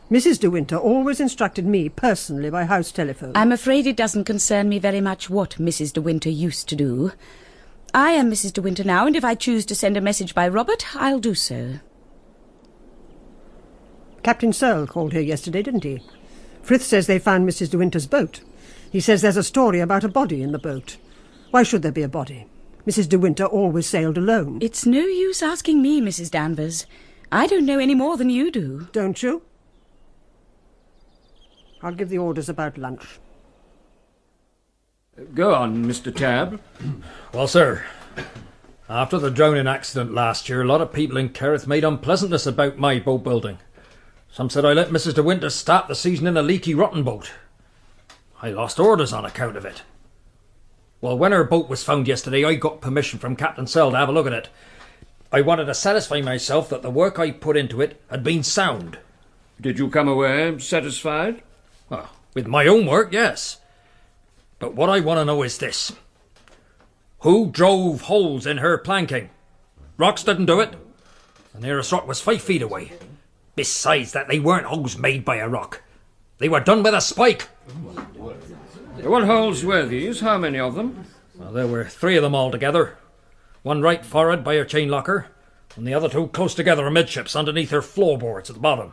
Mrs. De Winter always instructed me personally by house telephone. I'm afraid it doesn't concern me very much what Mrs. De Winter used to do. I am Mrs. De Winter now, and if I choose to send a message by Robert, I'll do so. Captain Searle called here yesterday, didn't he? Frith says they found Mrs. De Winter's boat. He says there's a story about a body in the boat. Why should there be a body? Mrs. De Winter always sailed alone. It's no use asking me, Mrs. Danvers. I don't know any more than you do. Don't you? I'll give the orders about lunch. Go on, Mr. Tabb. Well, sir, after the drowning accident last year, a lot of people in Kerrith made unpleasantness about my boat building. Some said I let Mrs. De Winter start the season in a leaky, rotten boat. I lost orders on account of it. Well, when her boat was found yesterday, I got permission from Captain Searle to have a look at it. I wanted to satisfy myself that the work I put into it had been sound. Did you come away satisfied? Well, with my own work, yes. But what I want to know is this. Who drove holes in her planking? Rocks didn't do it. The nearest rock was 5 feet away. Besides that, they weren't holes made by a rock. They were done with a spike. What holes were these? How many of them? Well, there were 3 of them altogether. One right forward by her chain locker, and the other 2 close together amidships underneath her floorboards at the bottom.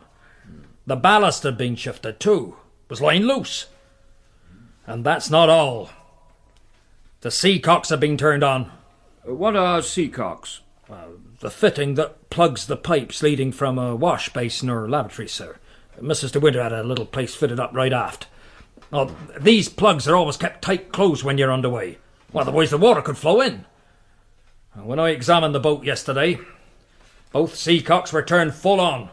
The ballast had been shifted too. It was lying loose. And that's not all. The seacocks had been turned on. What are seacocks? The fitting that plugs the pipes leading from a wash basin or lavatory, sir. Mrs. De Winter had a little place fitted up right aft. Well, these plugs are always kept tight closed when you're underway. Well, otherwise the water could flow in. When I examined the boat yesterday, both seacocks were turned full on.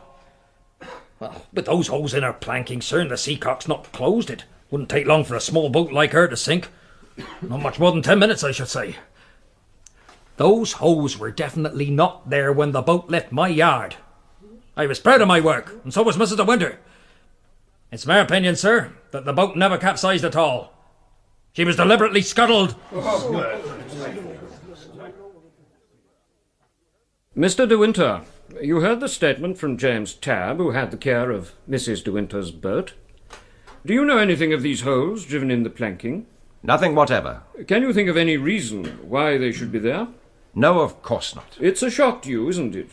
Well, with those holes in her planking, sir, and the seacocks not closed, it wouldn't take long for a small boat like her to sink. Not much more than 10 minutes, I should say. Those holes were definitely not there when the boat left my yard. I was proud of my work, and so was Mrs. De Winter. It's my opinion, sir, that the boat never capsized at all. She was deliberately scuttled. Mr. De Winter, you heard the statement from James Tabb, who had the care of Mrs. De Winter's boat. Do you know anything of these holes driven in the planking? Nothing whatever. Can you think of any reason why they should be there? No, of course not. It's a shock to you, isn't it?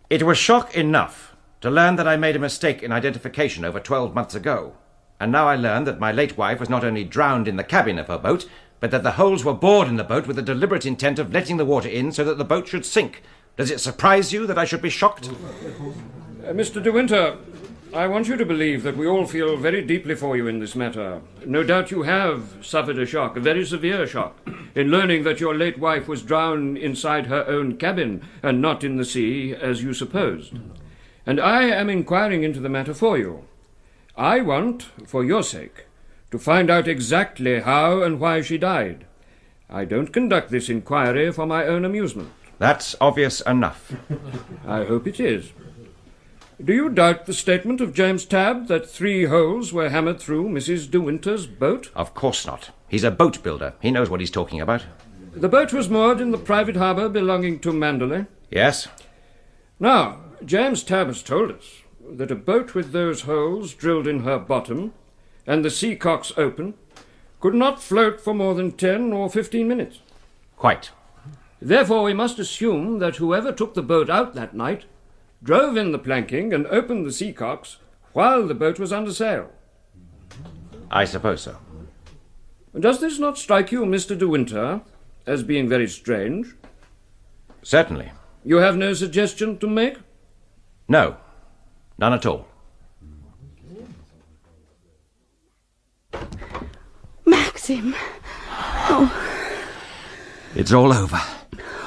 It was shock enough to learn that I made a mistake in identification over 12 months ago. And now I learn that my late wife was not only drowned in the cabin of her boat, but that the holes were bored in the boat with the deliberate intent of letting the water in so that the boat should sink. Does it surprise you that I should be shocked? Mr. De Winter, I want you to believe that we all feel very deeply for you in this matter. No doubt you have suffered a shock, a very severe shock, in learning that your late wife was drowned inside her own cabin and not in the sea, as you supposed. And I am inquiring into the matter for you. I want, for your sake, to find out exactly how and why she died. I don't conduct this inquiry for my own amusement. That's obvious enough. I hope it is. Do you doubt the statement of James Tabb that 3 holes were hammered through Mrs. De Winter's boat? Of course not. He's a boat builder. He knows what he's talking about. The boat was moored in the private harbour belonging to Manderley? Yes. Now, James Tabb has told us that a boat with those holes drilled in her bottom and the seacocks open could not float for more than 10 or 15 minutes. Quite. Therefore, we must assume that whoever took the boat out that night drove in the planking and opened the seacocks while the boat was under sail. I suppose so. Does this not strike you, Mr. De Winter, as being very strange? Certainly. You have no suggestion to make? No, none at all. Maxim! Oh. It's all over.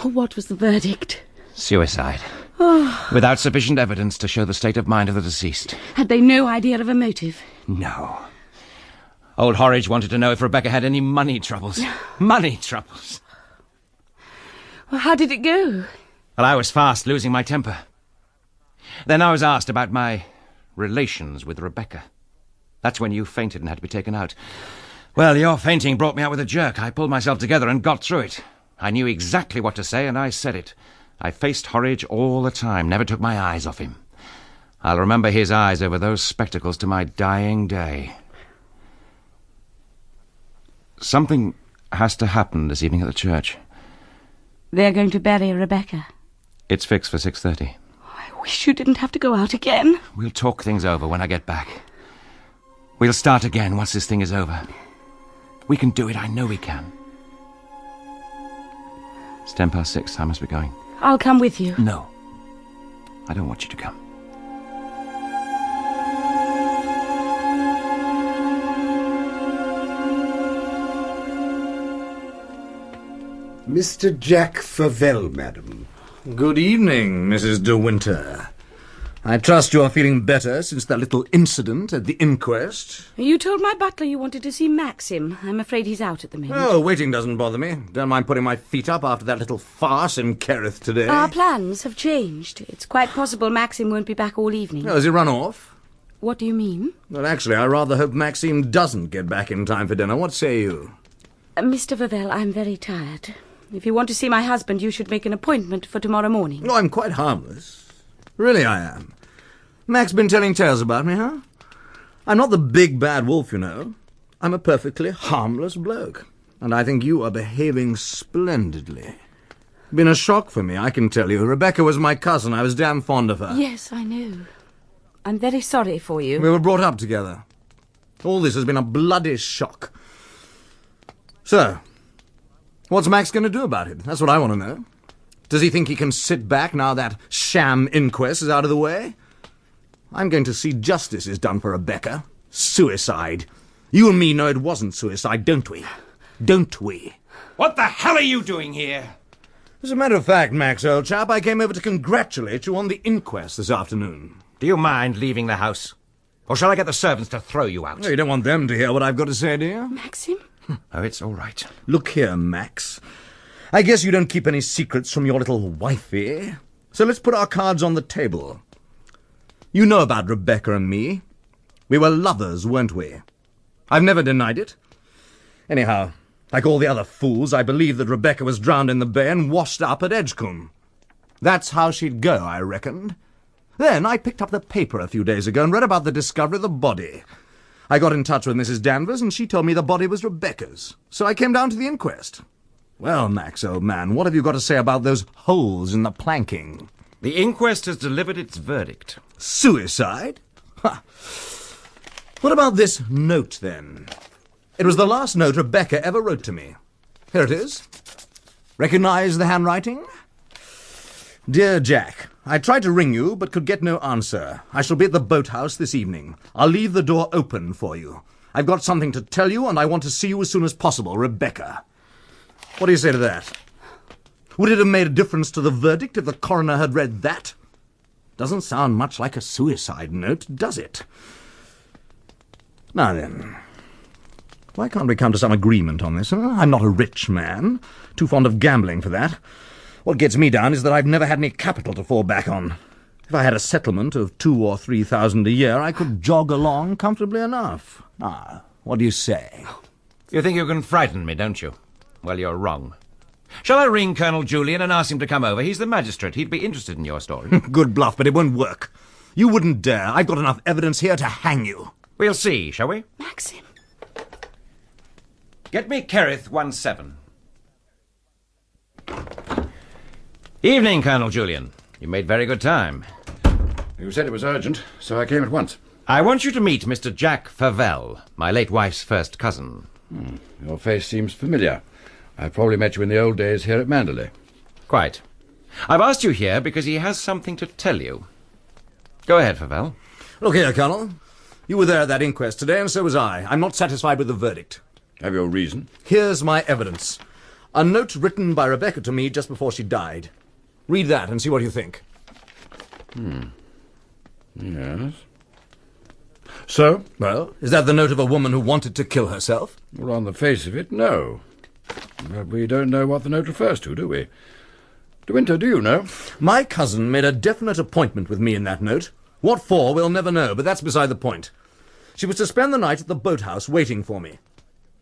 What was the verdict? Suicide. Oh. Without sufficient evidence to show the state of mind of the deceased. Had they no idea of a motive? No. Old Horridge wanted to know if Rebecca had any money troubles. Money troubles. Well, how did it go? Well, I was fast losing my temper. Then I was asked about my relations with Rebecca. That's when you fainted and had to be taken out. Well, your fainting brought me out with a jerk. I pulled myself together and got through it. I knew exactly what to say, and I said it. I faced Horridge all the time, never took my eyes off him. I'll remember his eyes over those spectacles to my dying day. Something has to happen this evening at the church. They're going to bury Rebecca. It's fixed for 6:30. I wish you didn't have to go out again. We'll talk things over when I get back. We'll start again once this thing is over. We can do it, I know we can. It's 6:10. I must be going. I'll come with you. No. I don't want you to come. Mr. Jack Favell, madam. Good evening, Mrs. De Winter. I trust you are feeling better since that little incident at the inquest. You told my butler you wanted to see Maxim. I'm afraid he's out at the moment. Oh, waiting doesn't bother me. Don't mind putting my feet up after that little farce in Kerrith today. Our plans have changed. It's quite possible Maxim won't be back all evening. Oh, has he run off? What do you mean? Well, actually, I rather hope Maxim doesn't get back in time for dinner. What say you? Mr. Favell, I'm very tired. If you want to see my husband, you should make an appointment for tomorrow morning. Oh, I'm quite harmless. Really, I am. Mac's been telling tales about me, huh? I'm not the big bad wolf, you know. I'm a perfectly harmless bloke. And I think you are behaving splendidly. Been a shock for me, I can tell you. Rebecca was my cousin. I was damn fond of her. Yes, I know. I'm very sorry for you. We were brought up together. All this has been a bloody shock. So, what's Max going to do about it? That's what I want to know. Does he think he can sit back now that sham inquest is out of the way? I'm going to see justice is done for Rebecca. Suicide. You and me know it wasn't suicide, don't we? Don't we? What the hell are you doing here? As a matter of fact, Max, old chap, I came over to congratulate you on the inquest this afternoon. Do you mind leaving the house? Or shall I get the servants to throw you out? Oh, you don't want them to hear what I've got to say, do you? Maxim? Oh, it's all right. Look here, Max. I guess you don't keep any secrets from your little wifey. So let's put our cards on the table. You know about Rebecca and me. We were lovers, weren't we? I've never denied it. Anyhow, like all the other fools, I believe that Rebecca was drowned in the bay and washed up at Edgecombe. That's how she'd go, I reckoned. Then I picked up the paper a few days ago and read about the discovery of the body. I got in touch with Mrs. Danvers, and she told me the body was Rebecca's. So I came down to the inquest. Well, Max, old man, what have you got to say about those holes in the planking? The inquest has delivered its verdict. Suicide? Ha! What about this note, then? It was the last note Rebecca ever wrote to me. Here it is. Recognize the handwriting? Dear Jack, I tried to ring you, but could get no answer. I shall be at the boathouse this evening. I'll leave the door open for you. I've got something to tell you, and I want to see you as soon as possible, Rebecca. What do you say to that? Would it have made a difference to the verdict if the coroner had read that? Doesn't sound much like a suicide note, does it? Now then, why can't we come to some agreement on this? Huh? I'm not a rich man, too fond of gambling for that. What gets me down is that I've never had any capital to fall back on. If I had a settlement of 2,000 or 3,000 a year, I could jog along comfortably enough. Ah, what do you say? You think you can frighten me, don't you? Well, you're wrong. Shall I ring Colonel Julian and ask him to come over? He's the magistrate. He'd be interested in your story. Good bluff, but it won't work. You wouldn't dare. I've got enough evidence here to hang you. We'll see, shall we? Maxim. Get me Kerith 17. Evening, Colonel Julian. You made very good time. You said it was urgent, so I came at once. I want you to meet Mr. Jack Favell, my late wife's first cousin. Your face seems familiar. I probably met you in the old days here at Manderley. Quite. I've asked you here because he has something to tell you. Go ahead, Favell. Look here, Colonel. You were there at that inquest today, and so was I. I'm not satisfied with the verdict. Have your reason? Here's my evidence. A note written by Rebecca to me just before she died. Read that and see what you think. Yes. So? Well, is that the note of a woman who wanted to kill herself? Well, on the face of it, no. But we don't know what the note refers to, do we? De Winter, do you know? My cousin made a definite appointment with me in that note. What for, we'll never know, but that's beside the point. She was to spend the night at the boathouse waiting for me.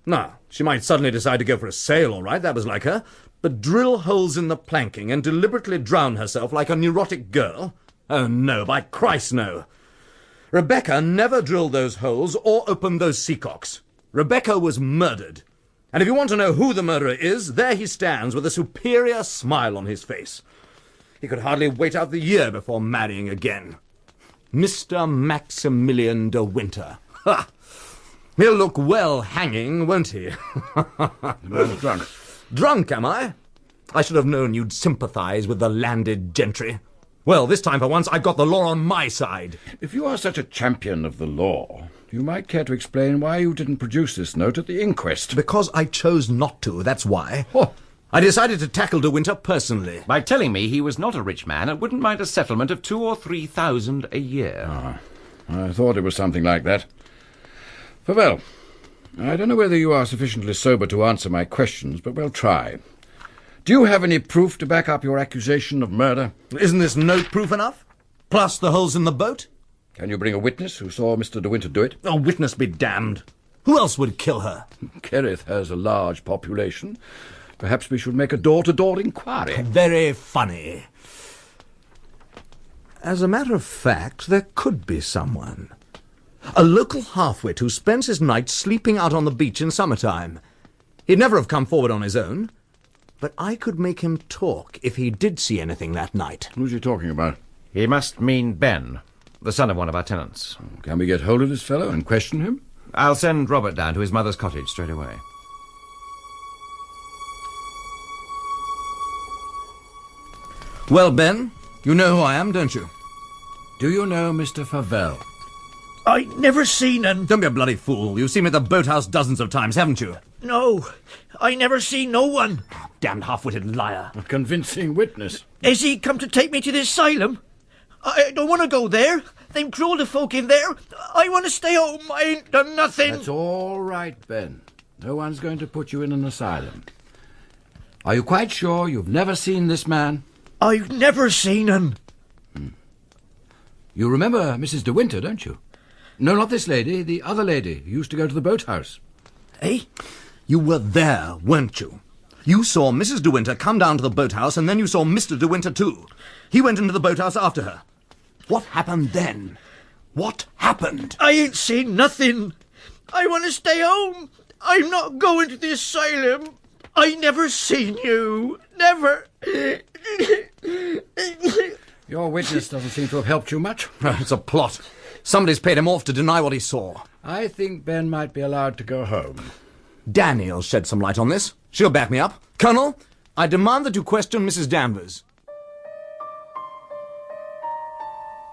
Now, she might suddenly decide to go for a sail, all right, that was like her, but drill holes in the planking and deliberately drown herself like a neurotic girl? Oh, no, by Christ, no. Rebecca never drilled those holes or opened those seacocks. Rebecca was murdered. And if you want to know who the murderer is, there he stands with a superior smile on his face. He could hardly wait out the year before marrying again. Mr. Maximilian de Winter. Ha! He'll look well hanging, won't he? The man's drunk. Drunk, am I? I should have known you'd sympathise with the landed gentry. Well, this time for once I've got the law on my side. If you are such a champion of the law, you might care to explain why you didn't produce this note at the inquest. Because I chose not to, that's why. Oh. I decided to tackle De Winter personally. By telling me he was not a rich man and wouldn't mind a settlement of 2,000 or 3,000 a year. I thought it was something like that. Favell, I don't know whether you are sufficiently sober to answer my questions, but we'll try. Do you have any proof to back up your accusation of murder? Isn't this note proof enough? Plus the holes in the boat? Can you bring a witness who saw Mr. De Winter do it? A witness be damned. Who else would kill her? Kerith has a large population. Perhaps we should make a door-to-door inquiry. Very funny. As a matter of fact, there could be someone. A local half-wit who spends his nights sleeping out on the beach in summertime. He'd never have come forward on his own. But I could make him talk if he did see anything that night. Who's he talking about? He must mean Ben, the son of one of our tenants. Can we get hold of this fellow and question him? I'll send Robert down to his mother's cottage straight away. Well, Ben, you know who I am, don't you? Do you know Mr. Favell? I never seen un. Don't be a bloody fool. You've seen me at the boathouse dozens of times, haven't you? No, I never seen no one. Damned half-witted liar. A convincing witness. Has he come to take me to the asylum? I don't want to go there. Them cruel folk in there. I want to stay home. I ain't done nothing. That's all right, Ben. No one's going to put you in an asylum. Are you quite sure you've never seen this man? I've never seen him. You remember Mrs. De Winter, don't you? No, not this lady, the other lady who used to go to the boathouse. Eh? You were there, weren't you? You saw Mrs. De Winter come down to the boathouse, and then you saw Mr. De Winter too. He went into the boathouse after her. What happened then? What happened? I ain't seen nothing. I want to stay home. I'm not going to the asylum. I never seen you. Never. Your witness doesn't seem to have helped you much. It's a plot. Somebody's paid him off to deny what he saw. I think Ben might be allowed to go home. Danny'll shed some light on this. She'll back me up. Colonel, I demand that you question Mrs. Danvers.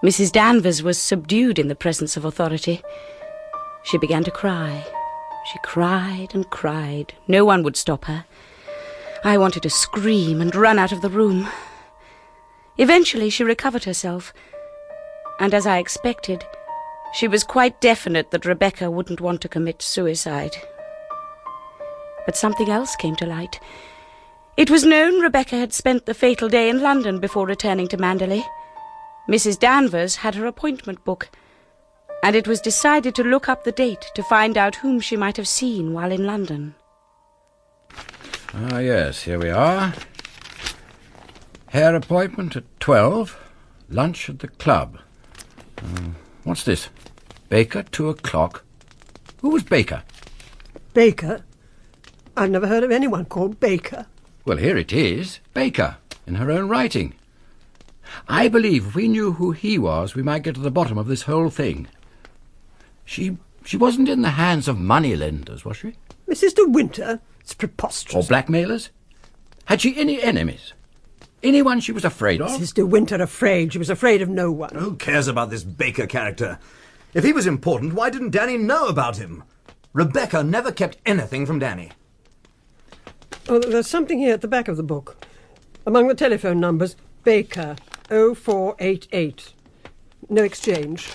Mrs. Danvers was subdued in the presence of authority. She began to cry. She cried and cried. No one would stop her. I wanted to scream and run out of the room. Eventually she recovered herself, and as I expected, she was quite definite that Rebecca wouldn't want to commit suicide. But something else came to light. It was known Rebecca had spent the fatal day in London before returning to Manderley. Mrs. Danvers had her appointment book, and it was decided to look up the date to find out whom she might have seen while in London. Ah, yes, here we are. Hair appointment at 12, lunch at the club. What's this? Baker, 2 o'clock. Who was Baker? Baker? I've never heard of anyone called Baker. Well, here it is. Baker, in her own writing. I believe if we knew who he was, we might get to the bottom of this whole thing. She wasn't in the hands of moneylenders, was she? Mrs. De Winter? It's preposterous. Or blackmailers? Had she any enemies? Anyone she was afraid of? Mrs. De Winter afraid? She was afraid of no one. Who cares about this Baker character? If he was important, why didn't Danny know about him? Rebecca never kept anything from Danny. Oh, there's something here at the back of the book. Among the telephone numbers, Baker, 0488. No exchange.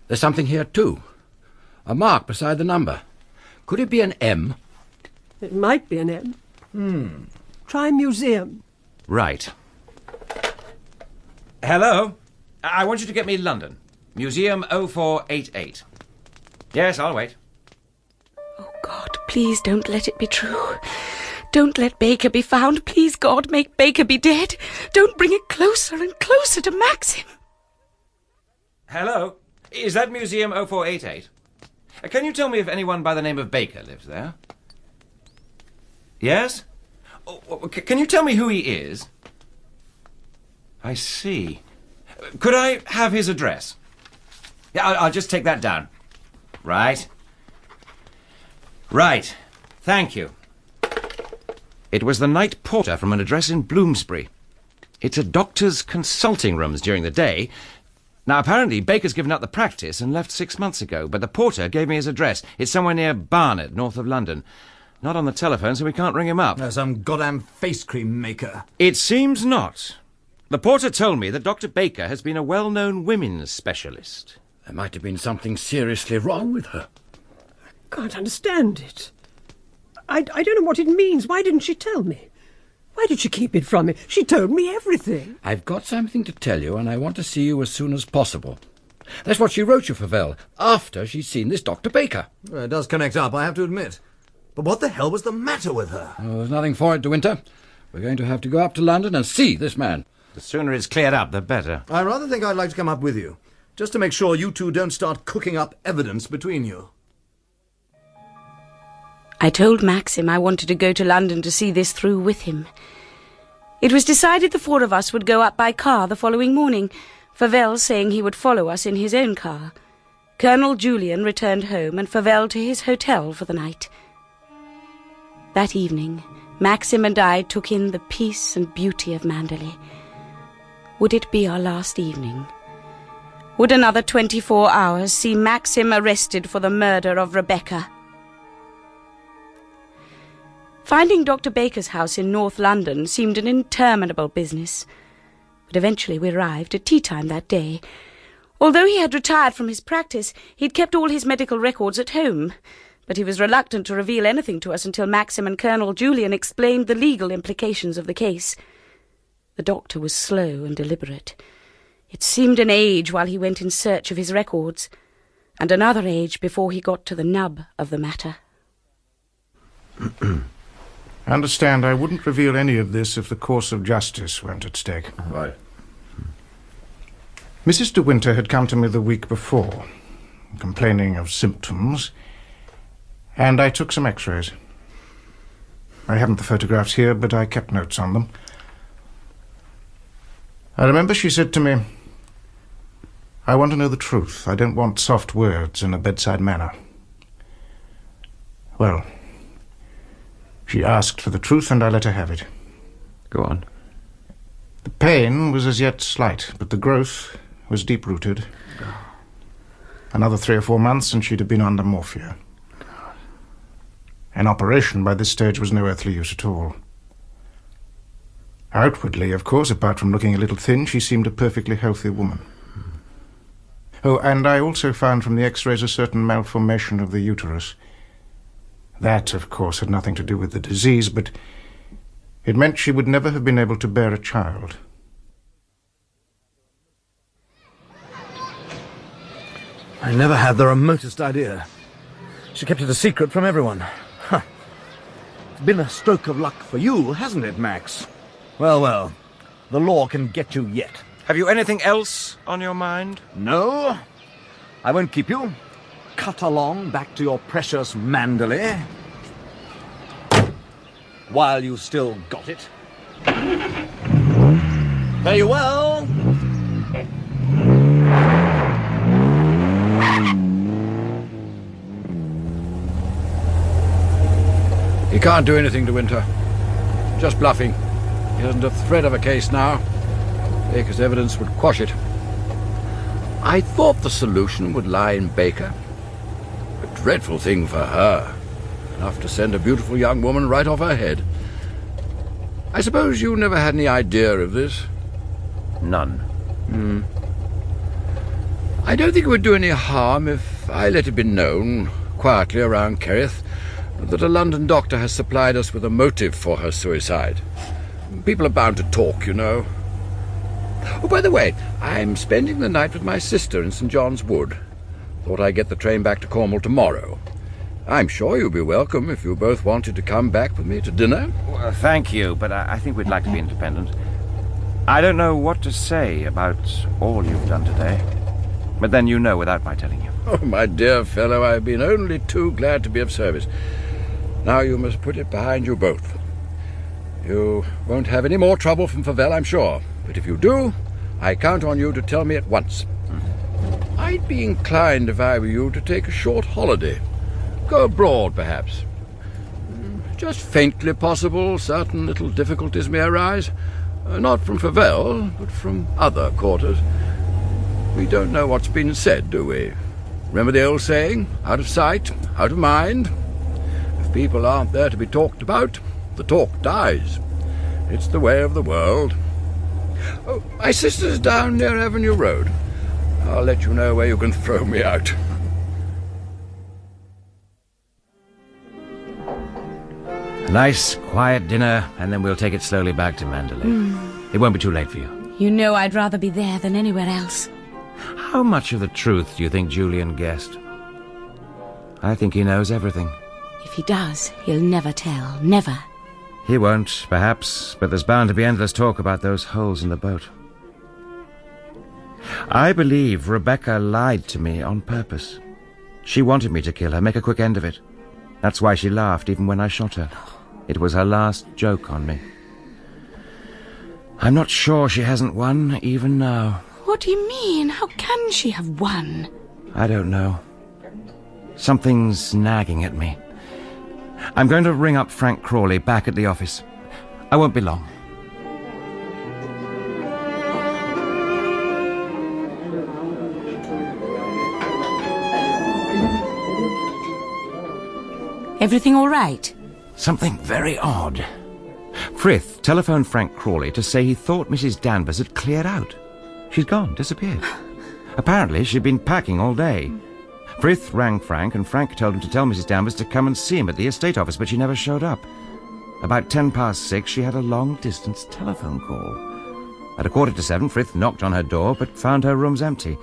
There's something here, too. A mark beside the number. Could it be an M? It might be an M. Try museum. Right. Hello? I want you to get me London. Museum 0488. Yes, I'll wait. Oh, God, please don't let it be true. Don't let Baker be found. Please, God, make Baker be dead. Don't bring it closer and closer to Maxim. Hello? Is that Museum 0488? Can you tell me if anyone by the name of Baker lives there? Yes? Can you tell me who he is? I see. Could I have his address? Yeah, I'll just take that down. Right. Right. Thank you. It was the night porter from an address in Bloomsbury. It's a doctor's consulting rooms during the day. Now, apparently, Baker's given up the practice and left 6 months ago, but the porter gave me his address. It's somewhere near Barnet, north of London. Not on the telephone, so we can't ring him up. Some goddamn face cream maker. It seems not. The porter told me that Dr. Baker has been a well-known women's specialist. There might have been something seriously wrong with her. I can't understand it. I don't know what it means. Why didn't she tell me? Why did she keep it from me? She told me everything. I've got something to tell you, and I want to see you as soon as possible. That's what she wrote you, Favell, after she'd seen this Dr. Baker. Well, it does connect up, I have to admit. But what the hell was the matter with her? Oh, there's nothing for it, De Winter. We're going to have to go up to London and see this man. The sooner it's cleared up, the better. I rather think I'd like to come up with you, just to make sure you two don't start cooking up evidence between you. I told Maxim I wanted to go to London to see this through with him. It was decided the four of us would go up by car the following morning, Favell saying he would follow us in his own car. Colonel Julian returned home and Favell to his hotel for the night. That evening, Maxim and I took in the peace and beauty of Manderley. Would it be our last evening? Would another 24 hours see Maxim arrested for the murder of Rebecca? Finding Dr. Baker's house in North London seemed an interminable business, but eventually we arrived at tea-time that day. Although he had retired from his practice, he'd kept all his medical records at home, but he was reluctant to reveal anything to us until Maxim and Colonel Julian explained the legal implications of the case. The doctor was slow and deliberate. It seemed an age while he went in search of his records, and another age before he got to the nub of the matter. Understand, I wouldn't reveal any of this if the course of justice weren't at stake. Right. Mrs. De Winter had come to me the week before, complaining of symptoms, and I took some x-rays. I haven't the photographs here, but I kept notes on them. I remember she said to me, "I want to know the truth. I don't want soft words in a bedside manner." Well, she asked for the truth, and I let her have it. Go on. The pain was as yet slight, but the growth was deep-rooted. Another 3 or 4 months, and she'd have been under morphia. An operation by this stage was no earthly use at all. Outwardly, of course, apart from looking a little thin, she seemed a perfectly healthy woman. Oh, and I also found from the x-rays a certain malformation of the uterus. That, of course, had nothing to do with the disease, but it meant she would never have been able to bear a child. I never had the remotest idea. She kept it a secret from everyone. Huh. It's been a stroke of luck for you, hasn't it, Max? Well, well, the law can get you yet. Have you anything else on your mind? No, I won't keep you. Cut along back to your precious Manderley. while you still got it. Fare you well. He can't do anything, De Winter. Just bluffing. He hasn't a thread of a case now. Baker's evidence would quash it. I thought the solution would lie in Baker. A dreadful thing for her. Enough to send a beautiful young woman right off her head. I suppose you never had any idea of this? None. I don't think it would do any harm if I let it be known, quietly around Kerrith, that a London doctor has supplied us with a motive for her suicide. People are bound to talk, you know. Oh, by the way, I'm spending the night with my sister in St. John's Wood. Thought I'd get the train back to Cornwall tomorrow. I'm sure you'll be welcome if you both wanted to come back with me to dinner. Well, thank you, but I think we'd like to be independent. I don't know what to say about all you've done today. But then you know without my telling you. Oh, my dear fellow, I've been only too glad to be of service. Now you must put it behind you both. You won't have any more trouble from Favell, I'm sure. But if you do, I count on you to tell me at once. I'd be inclined, if I were you, to take a short holiday. Go abroad, perhaps. Just faintly possible, certain little difficulties may arise. Not from Favell, but from other quarters. We don't know what's been said, do we? Remember the old saying, out of sight, out of mind? If people aren't there to be talked about, the talk dies. It's the way of the world. Oh, my sister's down near Avenue Road. I'll let you know where you can throw me out. A nice, quiet dinner, and then we'll take it slowly back to Mandalay. It won't be too late for you. You know I'd rather be there than anywhere else. How much of the truth do you think Julian guessed? I think he knows everything. If he does, he'll never tell. Never. He won't, perhaps, but there's bound to be endless talk about those holes in the boat. I believe Rebecca lied to me on purpose. She wanted me to kill her, make a quick end of it. That's why she laughed even when I shot her. It was her last joke on me. I'm not sure she hasn't won, even now. What do you mean? How can she have won? I don't know. Something's nagging at me. I'm going to ring up Frank Crawley back at the office. I won't be long. Everything all right? Something very odd. Frith telephoned Frank Crawley to say he thought Mrs. Danvers had cleared out. She's gone, disappeared. Apparently she'd been packing all day. Frith rang Frank, and Frank told him to tell Mrs. Danvers to come and see him at the estate office, but she never showed up. About 6:10, she had a long-distance telephone call. At 7:15, Frith knocked on her door, but found her rooms empty.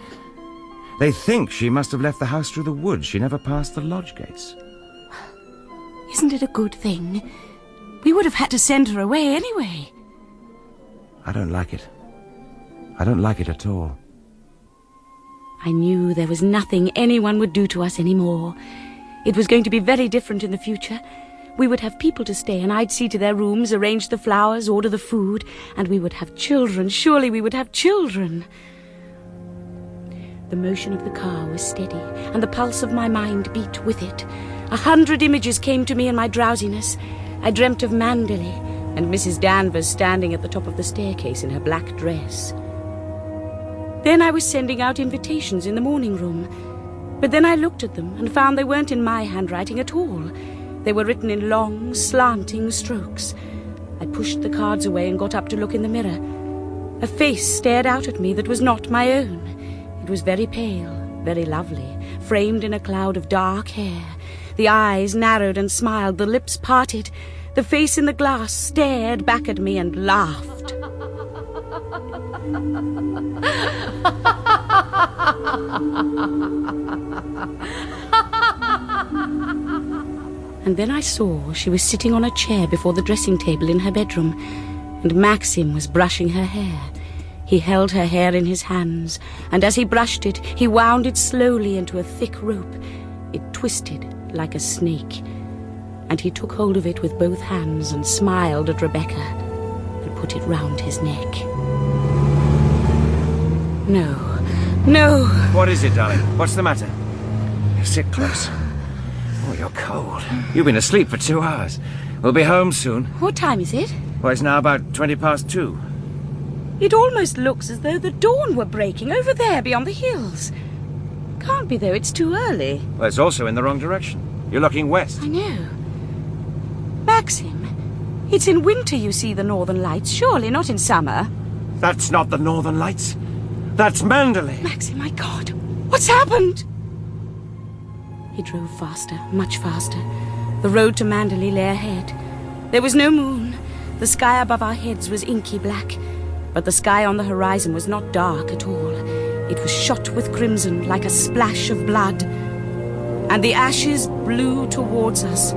They think she must have left the house through the woods. She never passed the lodge gates. Isn't it a good thing? We would have had to send her away anyway. I don't like it. I don't like it at all. I knew there was nothing anyone would do to us anymore. It was going to be very different in the future. We would have people to stay, and I'd see to their rooms, arrange the flowers, order the food, and we would have children. Surely we would have children. The motion of the car was steady, and the pulse of my mind beat with it. 100 images came to me in my drowsiness. I dreamt of Mandalay, and Mrs. Danvers standing at the top of the staircase in her black dress. Then I was sending out invitations in the morning room. But then I looked at them and found they weren't in my handwriting at all. They were written in long, slanting strokes. I pushed the cards away and got up to look in the mirror. A face stared out at me that was not my own. It was very pale, very lovely, framed in a cloud of dark hair. The eyes narrowed and smiled, the lips parted. The face in the glass stared back at me and laughed. And then I saw she was sitting on a chair before the dressing table in her bedroom, and Maxim was brushing her hair. He held her hair in his hands, and as he brushed it, he wound it slowly into a thick rope. It twisted like a snake. and he took hold of it with both hands and smiled at Rebecca and put it round his neck. No, no. What is it, darling? What's the matter? Sit close. Oh, you're cold. You've been asleep for 2 hours. We'll be home soon. What time is it? Well, it's now about 2:20. It almost looks as though the dawn were breaking over there beyond the hills. Can't be, though. It's too early. Well, it's also in the wrong direction. You're looking west. I know. Maxim, it's in winter you see the northern lights, surely not in summer. That's not the northern lights. That's Mandalay. Maxim, my God, what's happened? He drove faster, much faster. The road to Mandalay lay ahead. There was no moon. The sky above our heads was inky black, but the sky on the horizon was not dark at all. It was shot with crimson like a splash of blood, and the ashes blew towards us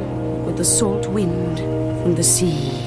with the salt wind from the sea.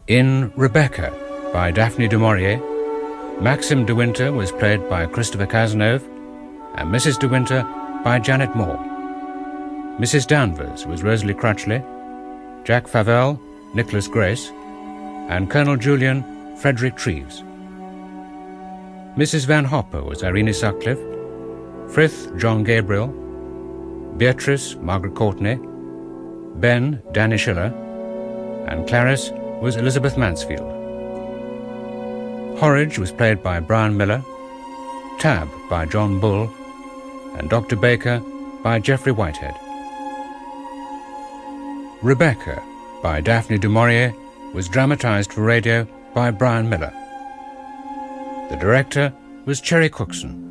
In Rebecca by Daphne Du Maurier, Maxim De Winter was played by Christopher Cazenove and Mrs. De Winter by Janet Moore. Mrs. Danvers was Rosalie Crutchley, Jack Favell, Nicholas Grace, and Colonel Julian, Frederick Treves. Mrs. Van Hopper was Irene Sutcliffe, Frith, John Gabriel, Beatrice, Margaret Courtney, Ben, Danny Schiller, and Clarice was Elizabeth Mansfield. Horridge was played by Brian Miller, Tab by John Bull, and Dr. Baker by Geoffrey Whitehead. Rebecca by Daphne Du Maurier was dramatized for radio by Brian Miller. The director was Cherry Cookson.